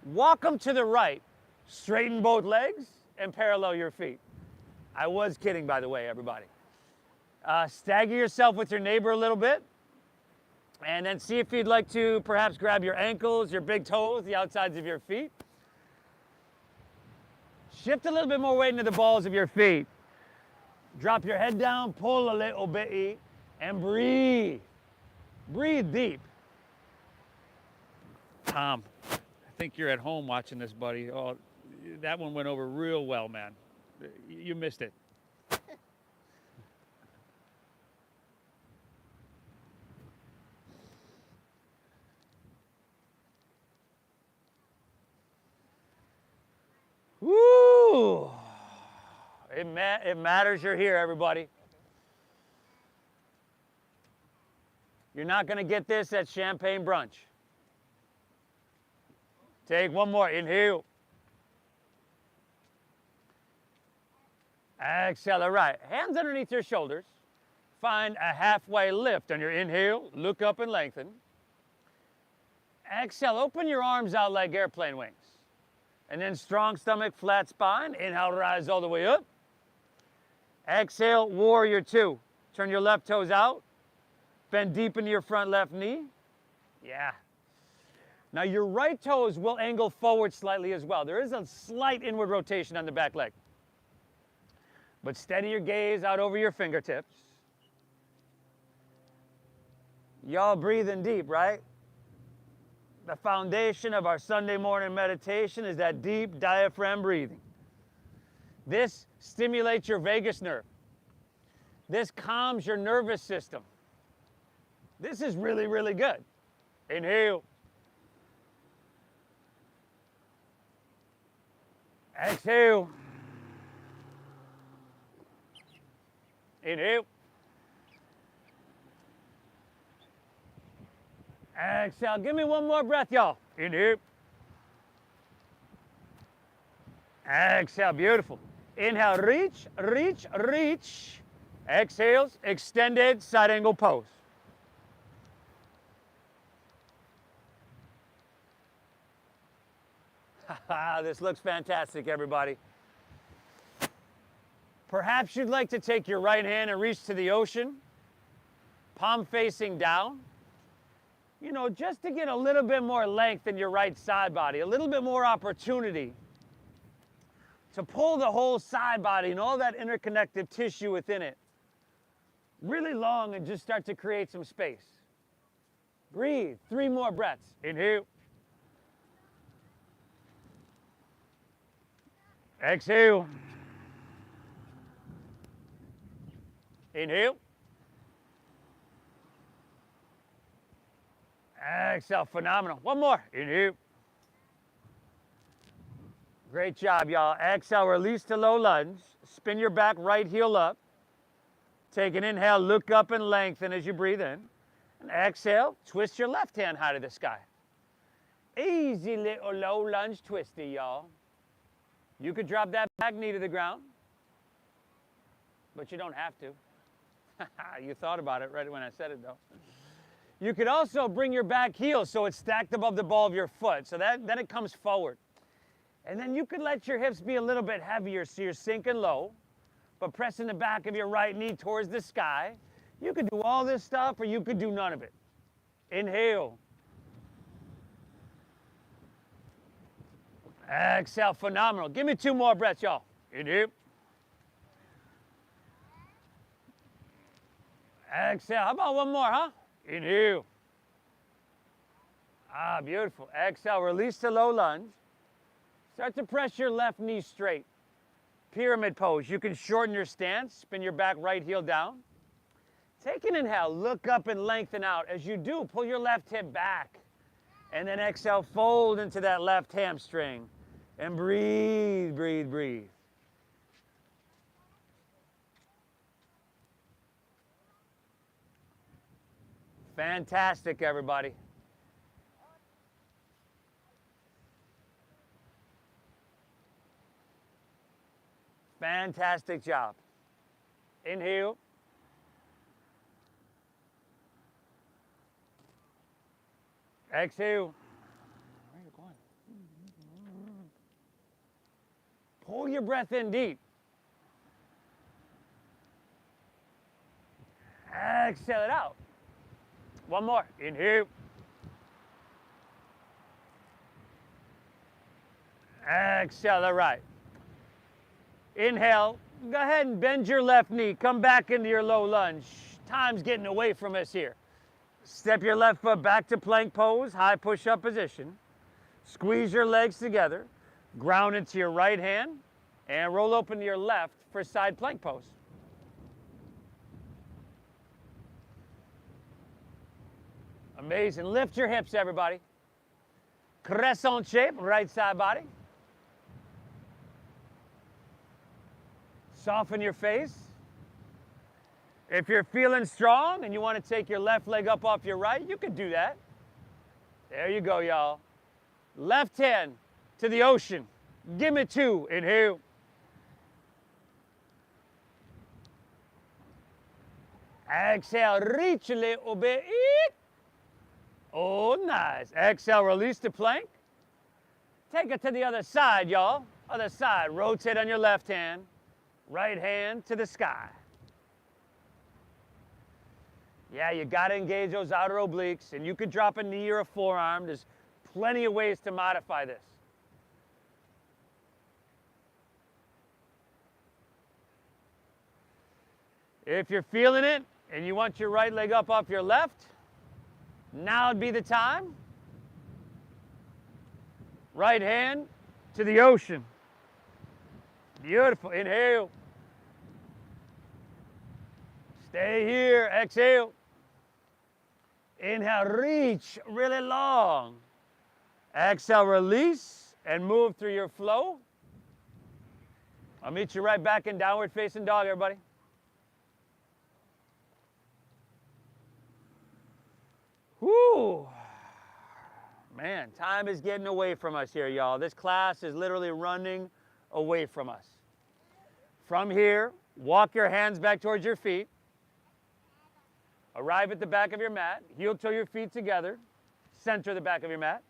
Walk them to the right. Straighten both legs and parallel your feet. I was kidding, by the way, everybody. Stagger yourself with your neighbor a little bit. And then see if you'd like to perhaps grab your ankles, your big toes, the outsides of your feet. Shift a little bit more weight into the balls of your feet. Drop your head down, pull a little bit, and breathe. Breathe deep. Tom, I think you're at home watching this, buddy. Oh, that one went over real well, man. You missed it. Woo! It matters you're here, everybody. You're not going to get this at champagne brunch. Take one more. Inhale. Exhale. All right. Hands underneath your shoulders. Find a halfway lift on your inhale. Look up and lengthen. Exhale. Open your arms out like airplane wings. And then strong stomach, flat spine. Inhale, rise all the way up. Exhale, warrior two. Turn your left toes out. Bend deep into your front left knee. Yeah. Now your right toes will angle forward slightly as well. There is a slight inward rotation on the back leg. But steady your gaze out over your fingertips. Y'all breathing deep, right? The foundation of our Sunday morning meditation is that deep diaphragm breathing. This stimulates your vagus nerve. This calms your nervous system. This is really, really good. Inhale. Exhale. Inhale. Exhale. Give me one more breath, y'all. Inhale. Exhale. Beautiful. Inhale. Reach, reach, reach. Exhales. Extended side angle pose. This looks fantastic, everybody. Perhaps you'd like to take your right hand and reach to the ocean, palm facing down. You know, just to get a little bit more length in your right side body, a little bit more opportunity to pull the whole side body and all that interconnective tissue within it really long and just start to create some space. Breathe. 3 more breaths. Inhale. Exhale. Inhale. Exhale. Phenomenal. One more. Inhale. Great job, y'all. Exhale. Release to low lunge. Spin your back right heel up. Take an inhale. Look up and lengthen as you breathe in. And exhale. Twist your left hand high to the sky. Easy little low lunge twisty, y'all. You could drop that back knee to the ground. but you don't have to. You thought about it right when I said it, though. You could also bring your back heel so it's stacked above the ball of your foot, so then it comes forward. And then you could let your hips be a little bit heavier so you're sinking low, but pressing the back of your right knee towards the sky. You could do all this stuff, or you could do none of it. Inhale. Exhale, phenomenal. Give me 2 more breaths, y'all. Inhale. Exhale. How about one more, huh? Inhale. Ah, beautiful. Exhale, release to low lunge. Start to press your left knee straight. Pyramid pose. You can shorten your stance, spin your back right heel down. Take an inhale, look up and lengthen out. As you do, pull your left hip back. And then exhale, fold into that left hamstring. And breathe, breathe, breathe. Fantastic, everybody. Fantastic job. Inhale. Exhale. Where are you going? Pull your breath in deep. Exhale it out. One more. Inhale. Exhale, all right. Inhale. Go ahead and bend your left knee. Come back into your low lunge. Time's getting away from us here. Step your left foot back to plank pose, high push-up position. Squeeze your legs together. Ground into your right hand. And roll open to your left for side plank pose. Amazing. Lift your hips, everybody. Crescent shape, right side body. Soften your face. If you're feeling strong and you want to take your left leg up off your right, you could do that. There you go, y'all. Left hand to the ocean. Give me 2. Inhale. Exhale, reach a little bit. Oh, nice. Exhale, release the plank. Take it to the other side, y'all. Other side. Rotate on your left hand. Right hand to the sky. Yeah, you got to engage those outer obliques, and you could drop a knee or a forearm. There's plenty of ways to modify this. If you're feeling it and you want your right leg up off your left, now would be the time. Right hand to the ocean. Beautiful. Inhale. Stay here. Exhale. Inhale, reach really long. Exhale, release and move through your flow. I'll meet you right back in downward facing dog, everybody. Whoo! Man, time is getting away from us here, y'all. This class is literally running away from us. From here, walk your hands back towards your feet. Arrive at the back of your mat. Heel toe your feet together. Center the back of your mat.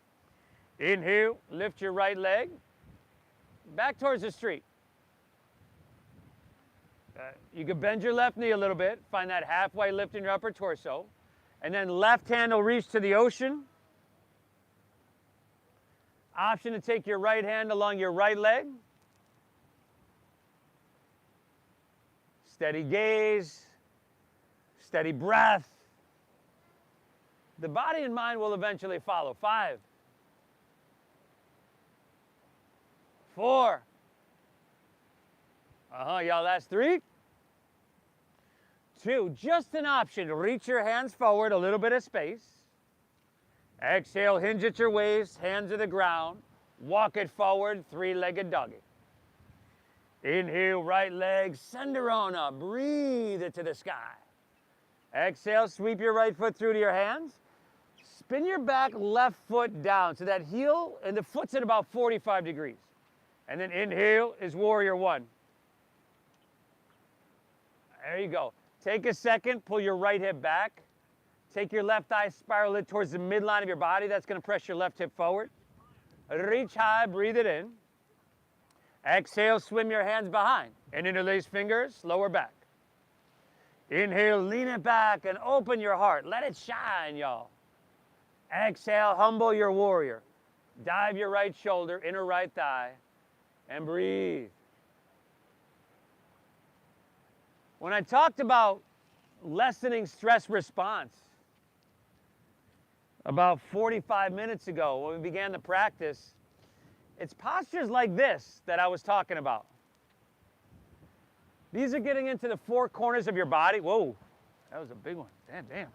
Inhale, lift your right leg. Back towards the street. You can bend your left knee a little bit. Find that halfway lift in your upper torso. And then left hand will reach to the ocean. Option to take your right hand along your right leg. Steady gaze, steady breath. The body and mind will eventually follow. 5, 4. Y'all, that's 3. 2, just an option. Reach your hands forward, a little bit of space. Exhale, hinge at your waist, hands to the ground. Walk it forward, 3-legged doggy. Inhale, right leg, send her on up. Breathe it to the sky. Exhale, sweep your right foot through to your hands. Spin your back left foot down so that heel and the foot's at about 45 degrees. And then inhale is warrior 1. There you go. Take a second, pull your right hip back. Take your left thigh, spiral it towards the midline of your body. That's going to press your left hip forward. Reach high, breathe it in. Exhale, swim your hands behind. And interlace fingers, lower back. Inhale, lean it back and open your heart. Let it shine, y'all. Exhale, humble your warrior. Dive your right shoulder, inner right thigh, and breathe. When I talked about lessening stress response about 45 minutes ago when we began the practice, it's postures like this that I was talking about. These are getting into the four corners of your body. Whoa, that was a big one. Damn.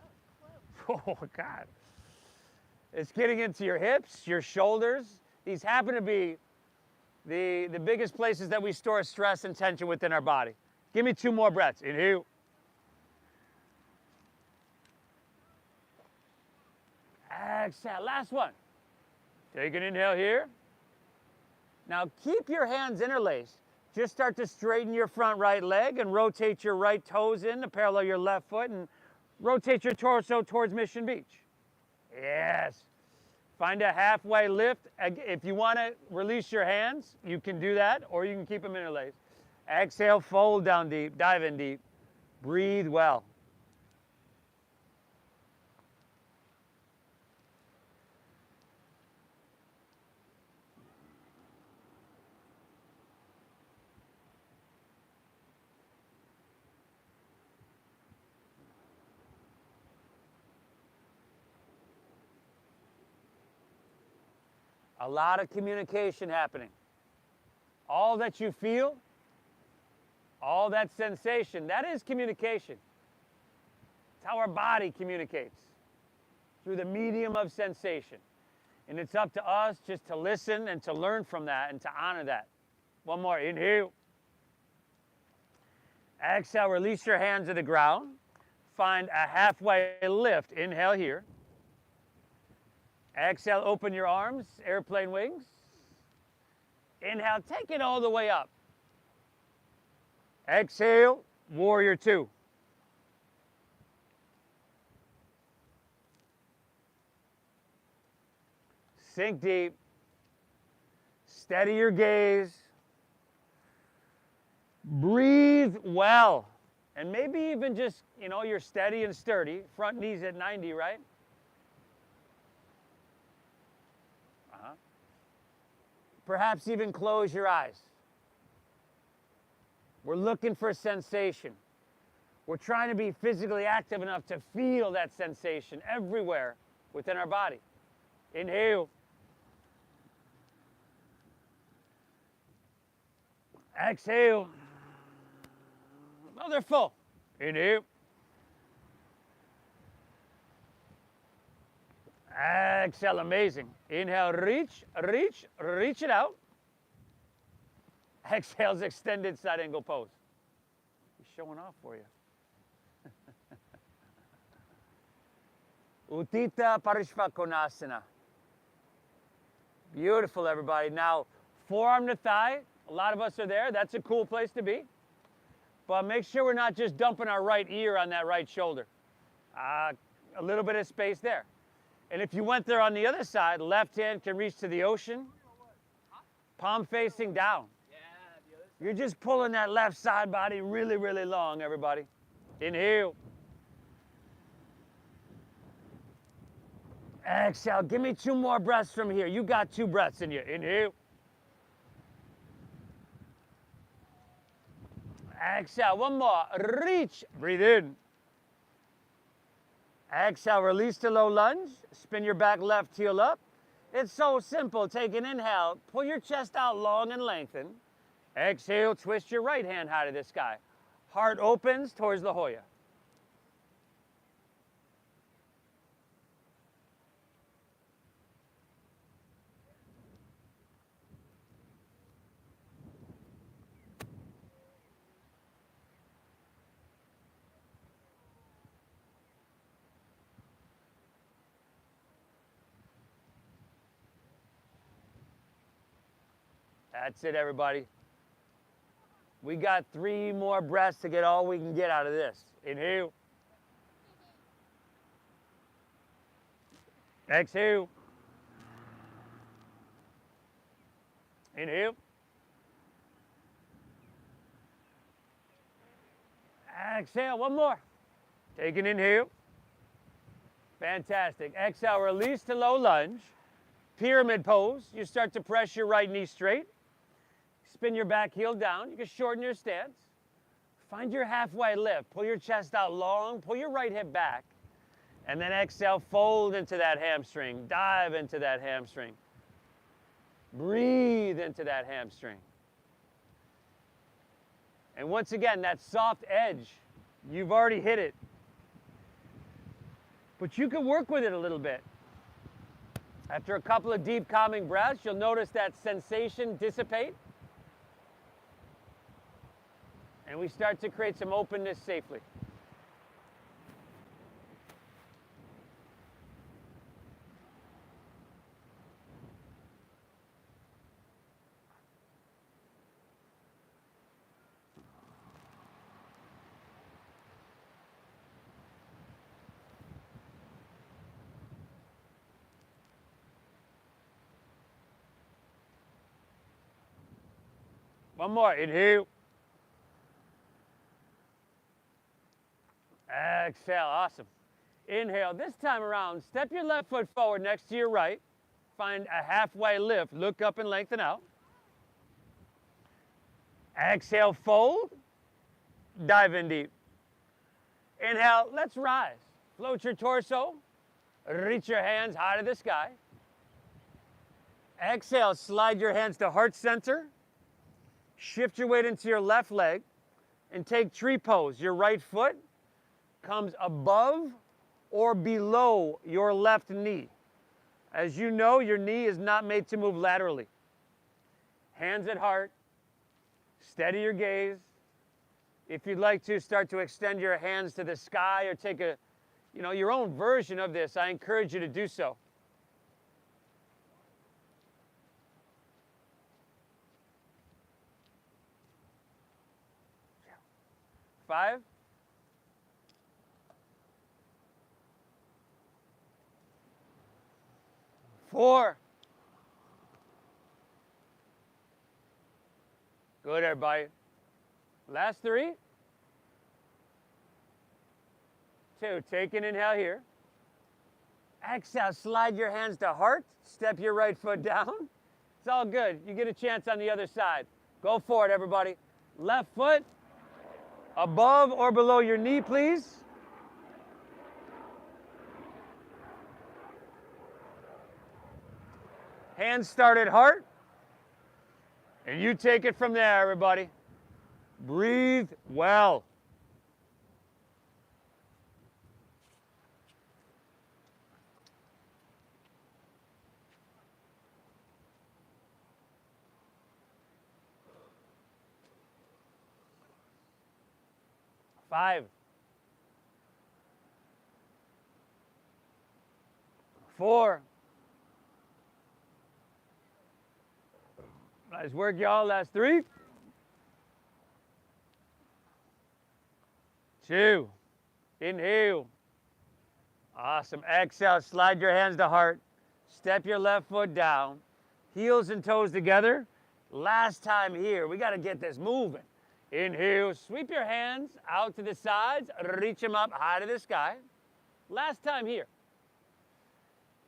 Oh, God. It's getting into your hips, your shoulders. These happen to be the biggest places that we store stress and tension within our body. Give me 2 more breaths. Inhale. Exhale. Last one. Take an inhale here. Now keep your hands interlaced. Just start to straighten your front right leg and rotate your right toes in to parallel your left foot and rotate your torso towards Mission Beach. Yes. Find a halfway lift. If you want to release your hands, you can do that, or you can keep them interlaced. Exhale, fold down deep, dive in deep. Breathe well. A lot of communication happening. All that you feel, all that sensation, that is communication. It's how our body communicates, through the medium of sensation. And it's up to us just to listen and to learn from that and to honor that. One more, inhale. Exhale, release your hands to the ground. Find a halfway lift, inhale here. Exhale, open your arms, airplane wings. Inhale, take it all the way up. Exhale, warrior 2. Sink deep. Steady your gaze. Breathe well. And maybe even just, you're steady and sturdy. Front knees at 90, right? Perhaps even close your eyes. We're looking for sensation. We're trying to be physically active enough to feel that sensation everywhere within our body. Inhale. Exhale. Oh, they're full. Inhale. Exhale, amazing. Inhale, reach it out. Exhale's extended side angle pose. He's showing off for you. Uttita Parishvakonasana. Beautiful, everybody. Now, forearm to thigh. A lot of us are there. That's a cool place to be. But make sure we're not just dumping our right ear on that right shoulder. A little bit of space there. And if you went there on the other side, left hand can reach to the ocean. Palm facing down. You're just pulling that left side body really, really long, everybody. Inhale. Exhale. Give me 2 more breaths from here. You got 2 breaths in you. Inhale. Exhale. One more. Reach. Breathe in. Exhale. Release to low lunge. Spin your back left heel up. It's so simple. Take an inhale. Pull your chest out long and lengthen. Exhale. Twist your right hand high to the sky. Heart opens towards La Jolla. That's it, everybody. We got 3 more breaths to get all we can get out of this. Inhale. Exhale. Inhale. Exhale, one more. Take an inhale. Fantastic. Exhale, release to low lunge. Pyramid pose. You start to press your right knee straight. Spin your back heel down. You can shorten your stance. Find your halfway lift. Pull your chest out long. Pull your right hip back. And then exhale, fold into that hamstring. Dive into that hamstring. Breathe into that hamstring. And once again, that soft edge, you've already hit it. But you can work with it a little bit. After a couple of deep calming breaths, you'll notice that sensation dissipate. And we start to create some openness safely. One more. Inhale. Exhale. Awesome. Inhale. This time around, step your left foot forward next to your right. Find a halfway lift. Look up and lengthen out. Exhale. Fold. Dive in deep. Inhale. Let's rise. Float your torso. Reach your hands high to the sky. Exhale. Slide your hands to heart center. Shift your weight into your left leg and take tree pose. Your right foot comes above or below your left knee. As you know, your knee is not made to move laterally. Hands at heart. Steady your gaze. If you'd like to, start to extend your hands to the sky or take your own version of this. I encourage you to do so. 5. 4. Good, everybody. Last 3. 2. Take an inhale here. Exhale, slide your hands to heart. Step your right foot down. It's all good. You get a chance on the other side. Go for it, everybody. Left foot above or below your knee, please. Hands start at heart. And you take it from there, everybody. Breathe well. Five. 4. Nice work, y'all. Last 3. 2. Inhale. Awesome. Exhale. Slide your hands to heart. Step your left foot down. Heels and toes together. Last time here. We got to get this moving. Inhale. Sweep your hands out to the sides. Reach them up high to the sky. Last time here.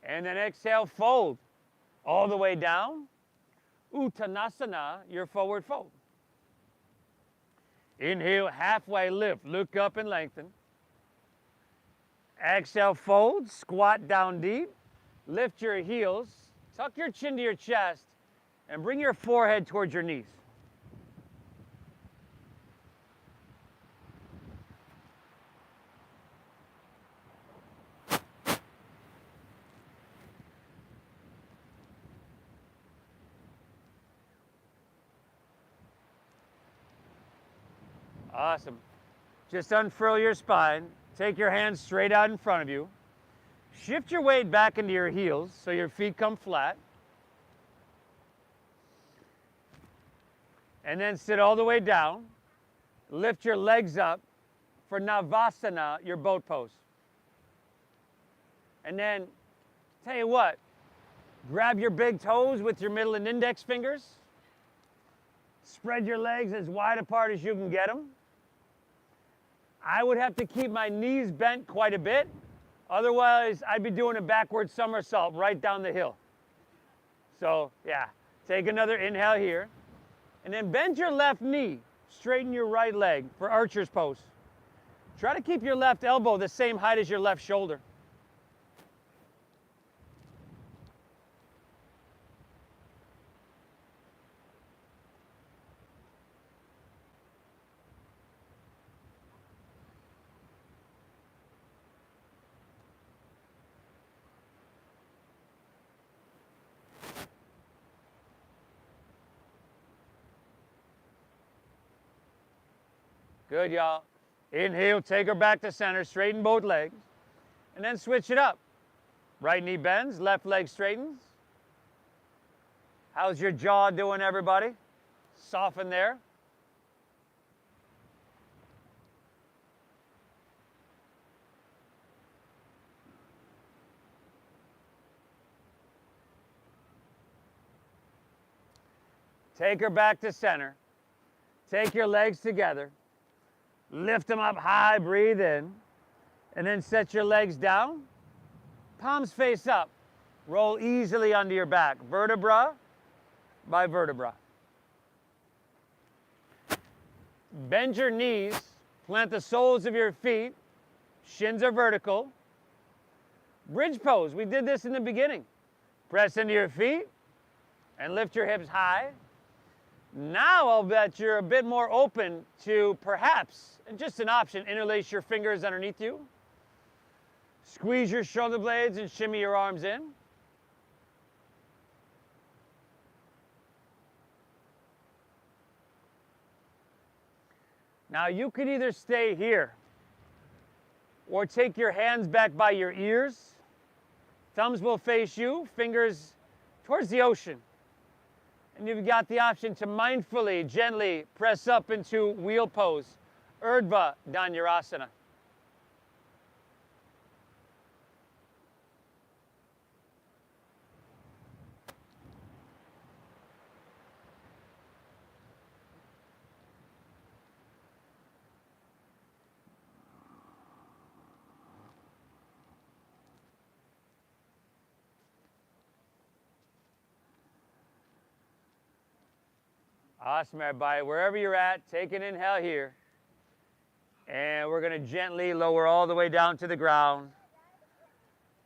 And then exhale. Fold all the way down. Uttanasana, your forward fold. Inhale, halfway lift. Look up and lengthen. Exhale, fold. Squat down deep. Lift your heels. Tuck your chin to your chest. And bring your forehead towards your knees. Awesome. Just unfurl your spine. Take your hands straight out in front of you. Shift your weight back into your heels so your feet come flat. And then sit all the way down. Lift your legs up for Navasana, your boat pose. And then, tell you what, grab your big toes with your middle and index fingers. Spread your legs as wide apart as you can get them. I would have to keep my knees bent quite a bit. Otherwise, I'd be doing a backward somersault right down the hill. So, yeah, take another inhale here. And then bend your left knee. Straighten your right leg for archer's pose. Try to keep your left elbow the same height as your left shoulder. Good, y'all. Inhale, take her back to center, straighten both legs, and then switch it up. Right knee bends, left leg straightens. How's your jaw doing, everybody? Soften there. Take her back to center. Take your legs together. Lift them up high, breathe in, and then set your legs down. Palms face up. Roll easily onto your back, vertebra by vertebra. Bend your knees, plant the soles of your feet, shins are vertical. Bridge pose, we did this in the beginning. Press into your feet and lift your hips high. Now I'll bet you're a bit more open to perhaps, and just an option, interlace your fingers underneath you. Squeeze your shoulder blades and shimmy your arms in. Now you can either stay here or take your hands back by your ears. Thumbs will face you, fingers towards the ocean. And you've got the option to mindfully, gently press up into wheel pose, Urdhva Dhanurasana. Awesome, everybody. Wherever you're at, take an inhale here. And we're going to gently lower all the way down to the ground.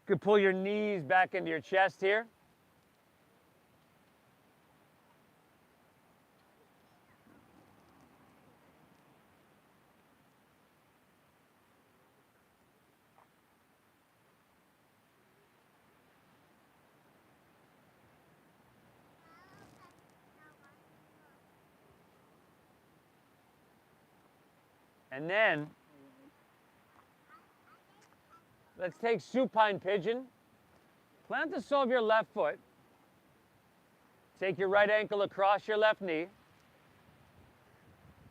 You could pull your knees back into your chest here. And then, let's take supine pigeon. Plant the sole of your left foot. Take your right ankle across your left knee.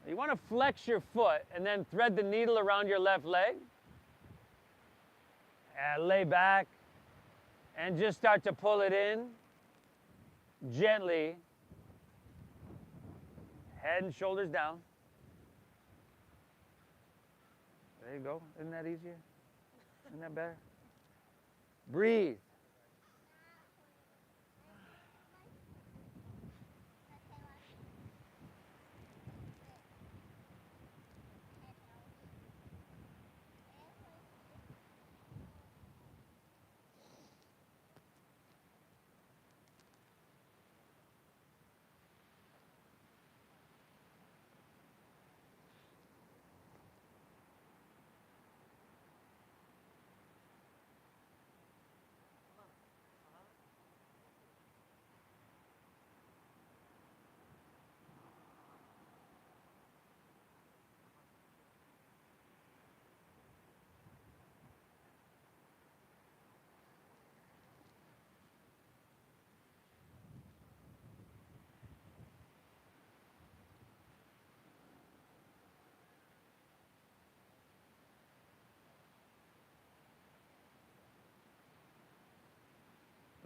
You want to flex your foot and then thread the needle around your left leg. And lay back and just start to pull it in gently. Head and shoulders down. There you go. Isn't that easier? Isn't that better? Breathe.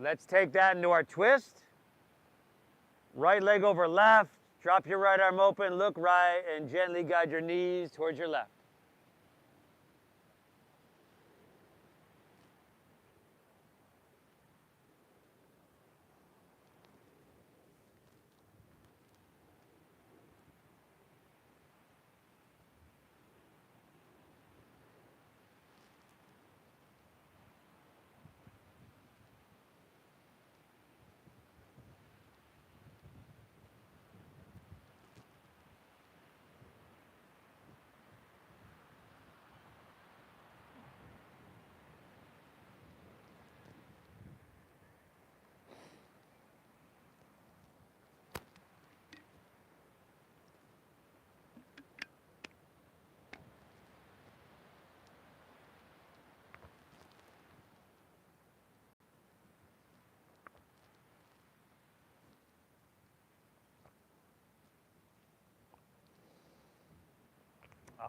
Let's take that into our twist. Right leg over left. Drop your right arm open, look right, and gently guide your knees towards your left.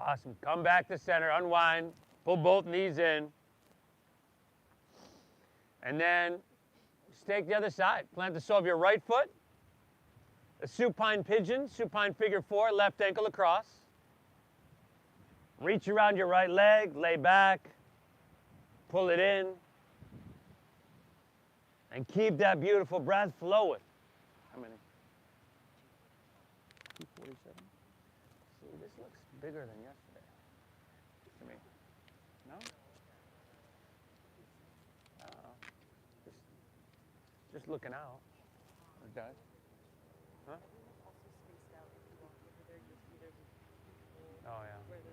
Awesome. Come back to center, unwind, pull both knees in. And then take the other side. Plant the sole of your right foot. A supine pigeon, supine figure 4, left ankle across. Reach around your right leg, lay back, pull it in. And keep that beautiful breath flowing. How many? 247. See, this looks bigger than yesterday to me. No? Just looking out. It does. Huh? Also spaced out if you walk over there, you'll see there's a hole Oh, yeah. where the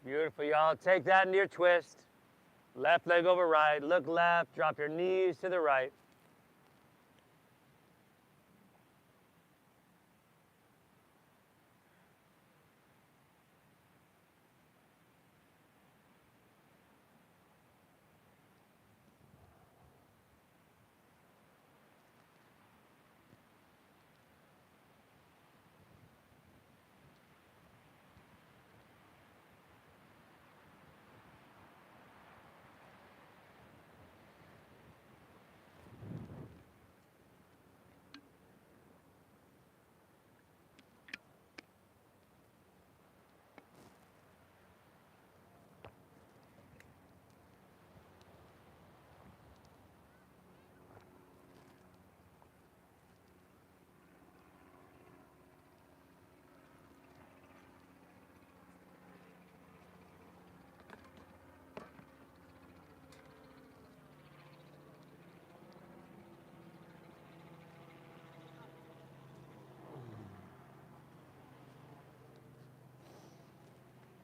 Beautiful, y'all. Take that into your twist. Left leg over right. Look left. Drop your knees to the right.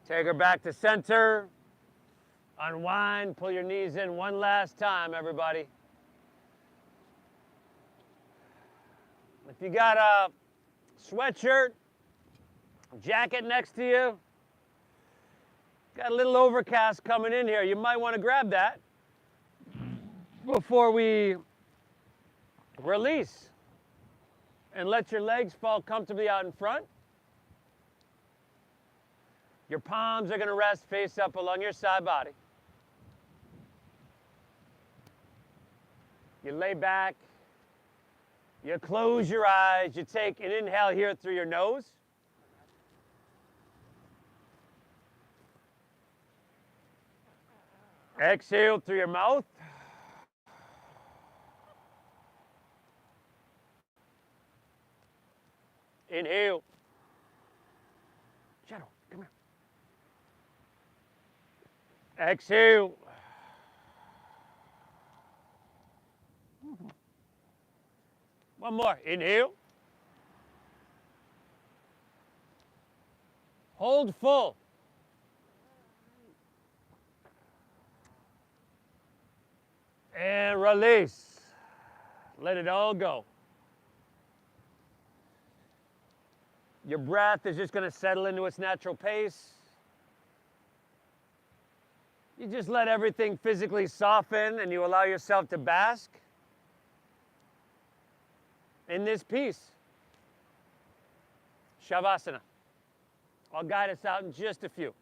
Take her back to center. Unwind, pull your knees in one last time, everybody. If you got a sweatshirt, jacket next to you, got a little overcast coming in here, you might want to grab that before we release. And let your legs fall comfortably out in front. Your palms are going to rest face up along your side body. You lay back. You close your eyes. You take an inhale here through your nose. Exhale through your mouth. Inhale. Shadow, come here. Exhale. One more. Inhale. Hold full. And release. Let it all go. Your breath is just going to settle into its natural pace. You just let everything physically soften and you allow yourself to bask in this peace. Shavasana. I'll guide us out in just a few.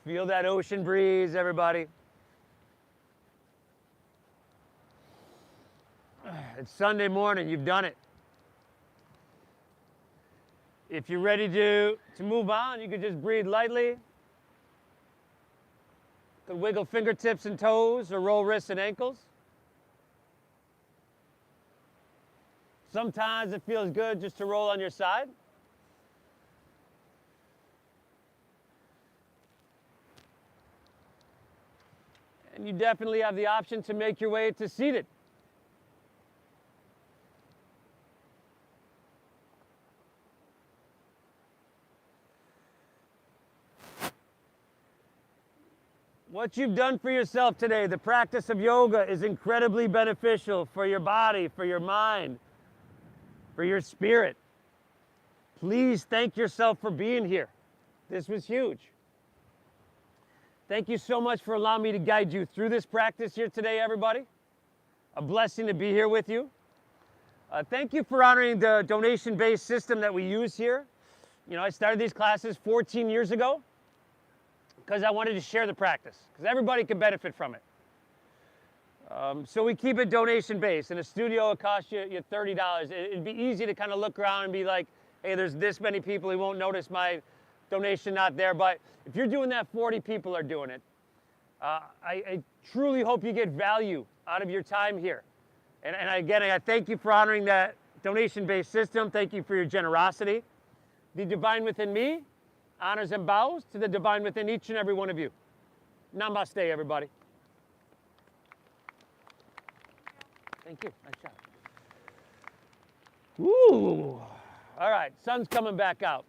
Feel that ocean breeze, everybody. It's Sunday morning, you've done it. If you're ready to move on, you can just breathe lightly. You can wiggle fingertips and toes or roll wrists and ankles. Sometimes it feels good just to roll on your side. And you definitely have the option to make your way to seated. What you've done for yourself today, the practice of yoga, is incredibly beneficial for your body, for your mind, for your spirit. Please thank yourself for being here. This was huge. Thank you so much for allowing me to guide you through this practice here today, everybody. A blessing to be here with you. Thank you for honoring the donation-based system that we use here. You know, I started these classes 14 years ago because I wanted to share the practice, because everybody can benefit from it. So we keep it donation based. In a studio, it costs you $30. It'd be easy to kind of look around and be like, hey, there's this many people who won't notice my donation not there. But if you're doing that, 40 people are doing it. I truly hope you get value out of your time here. And again, I thank you for honoring that donation-based system. Thank you for your generosity. The divine within me honors and bows to the divine within each and every one of you. Namaste, everybody. Thank you. Nice job. Ooh. All right, sun's coming back out.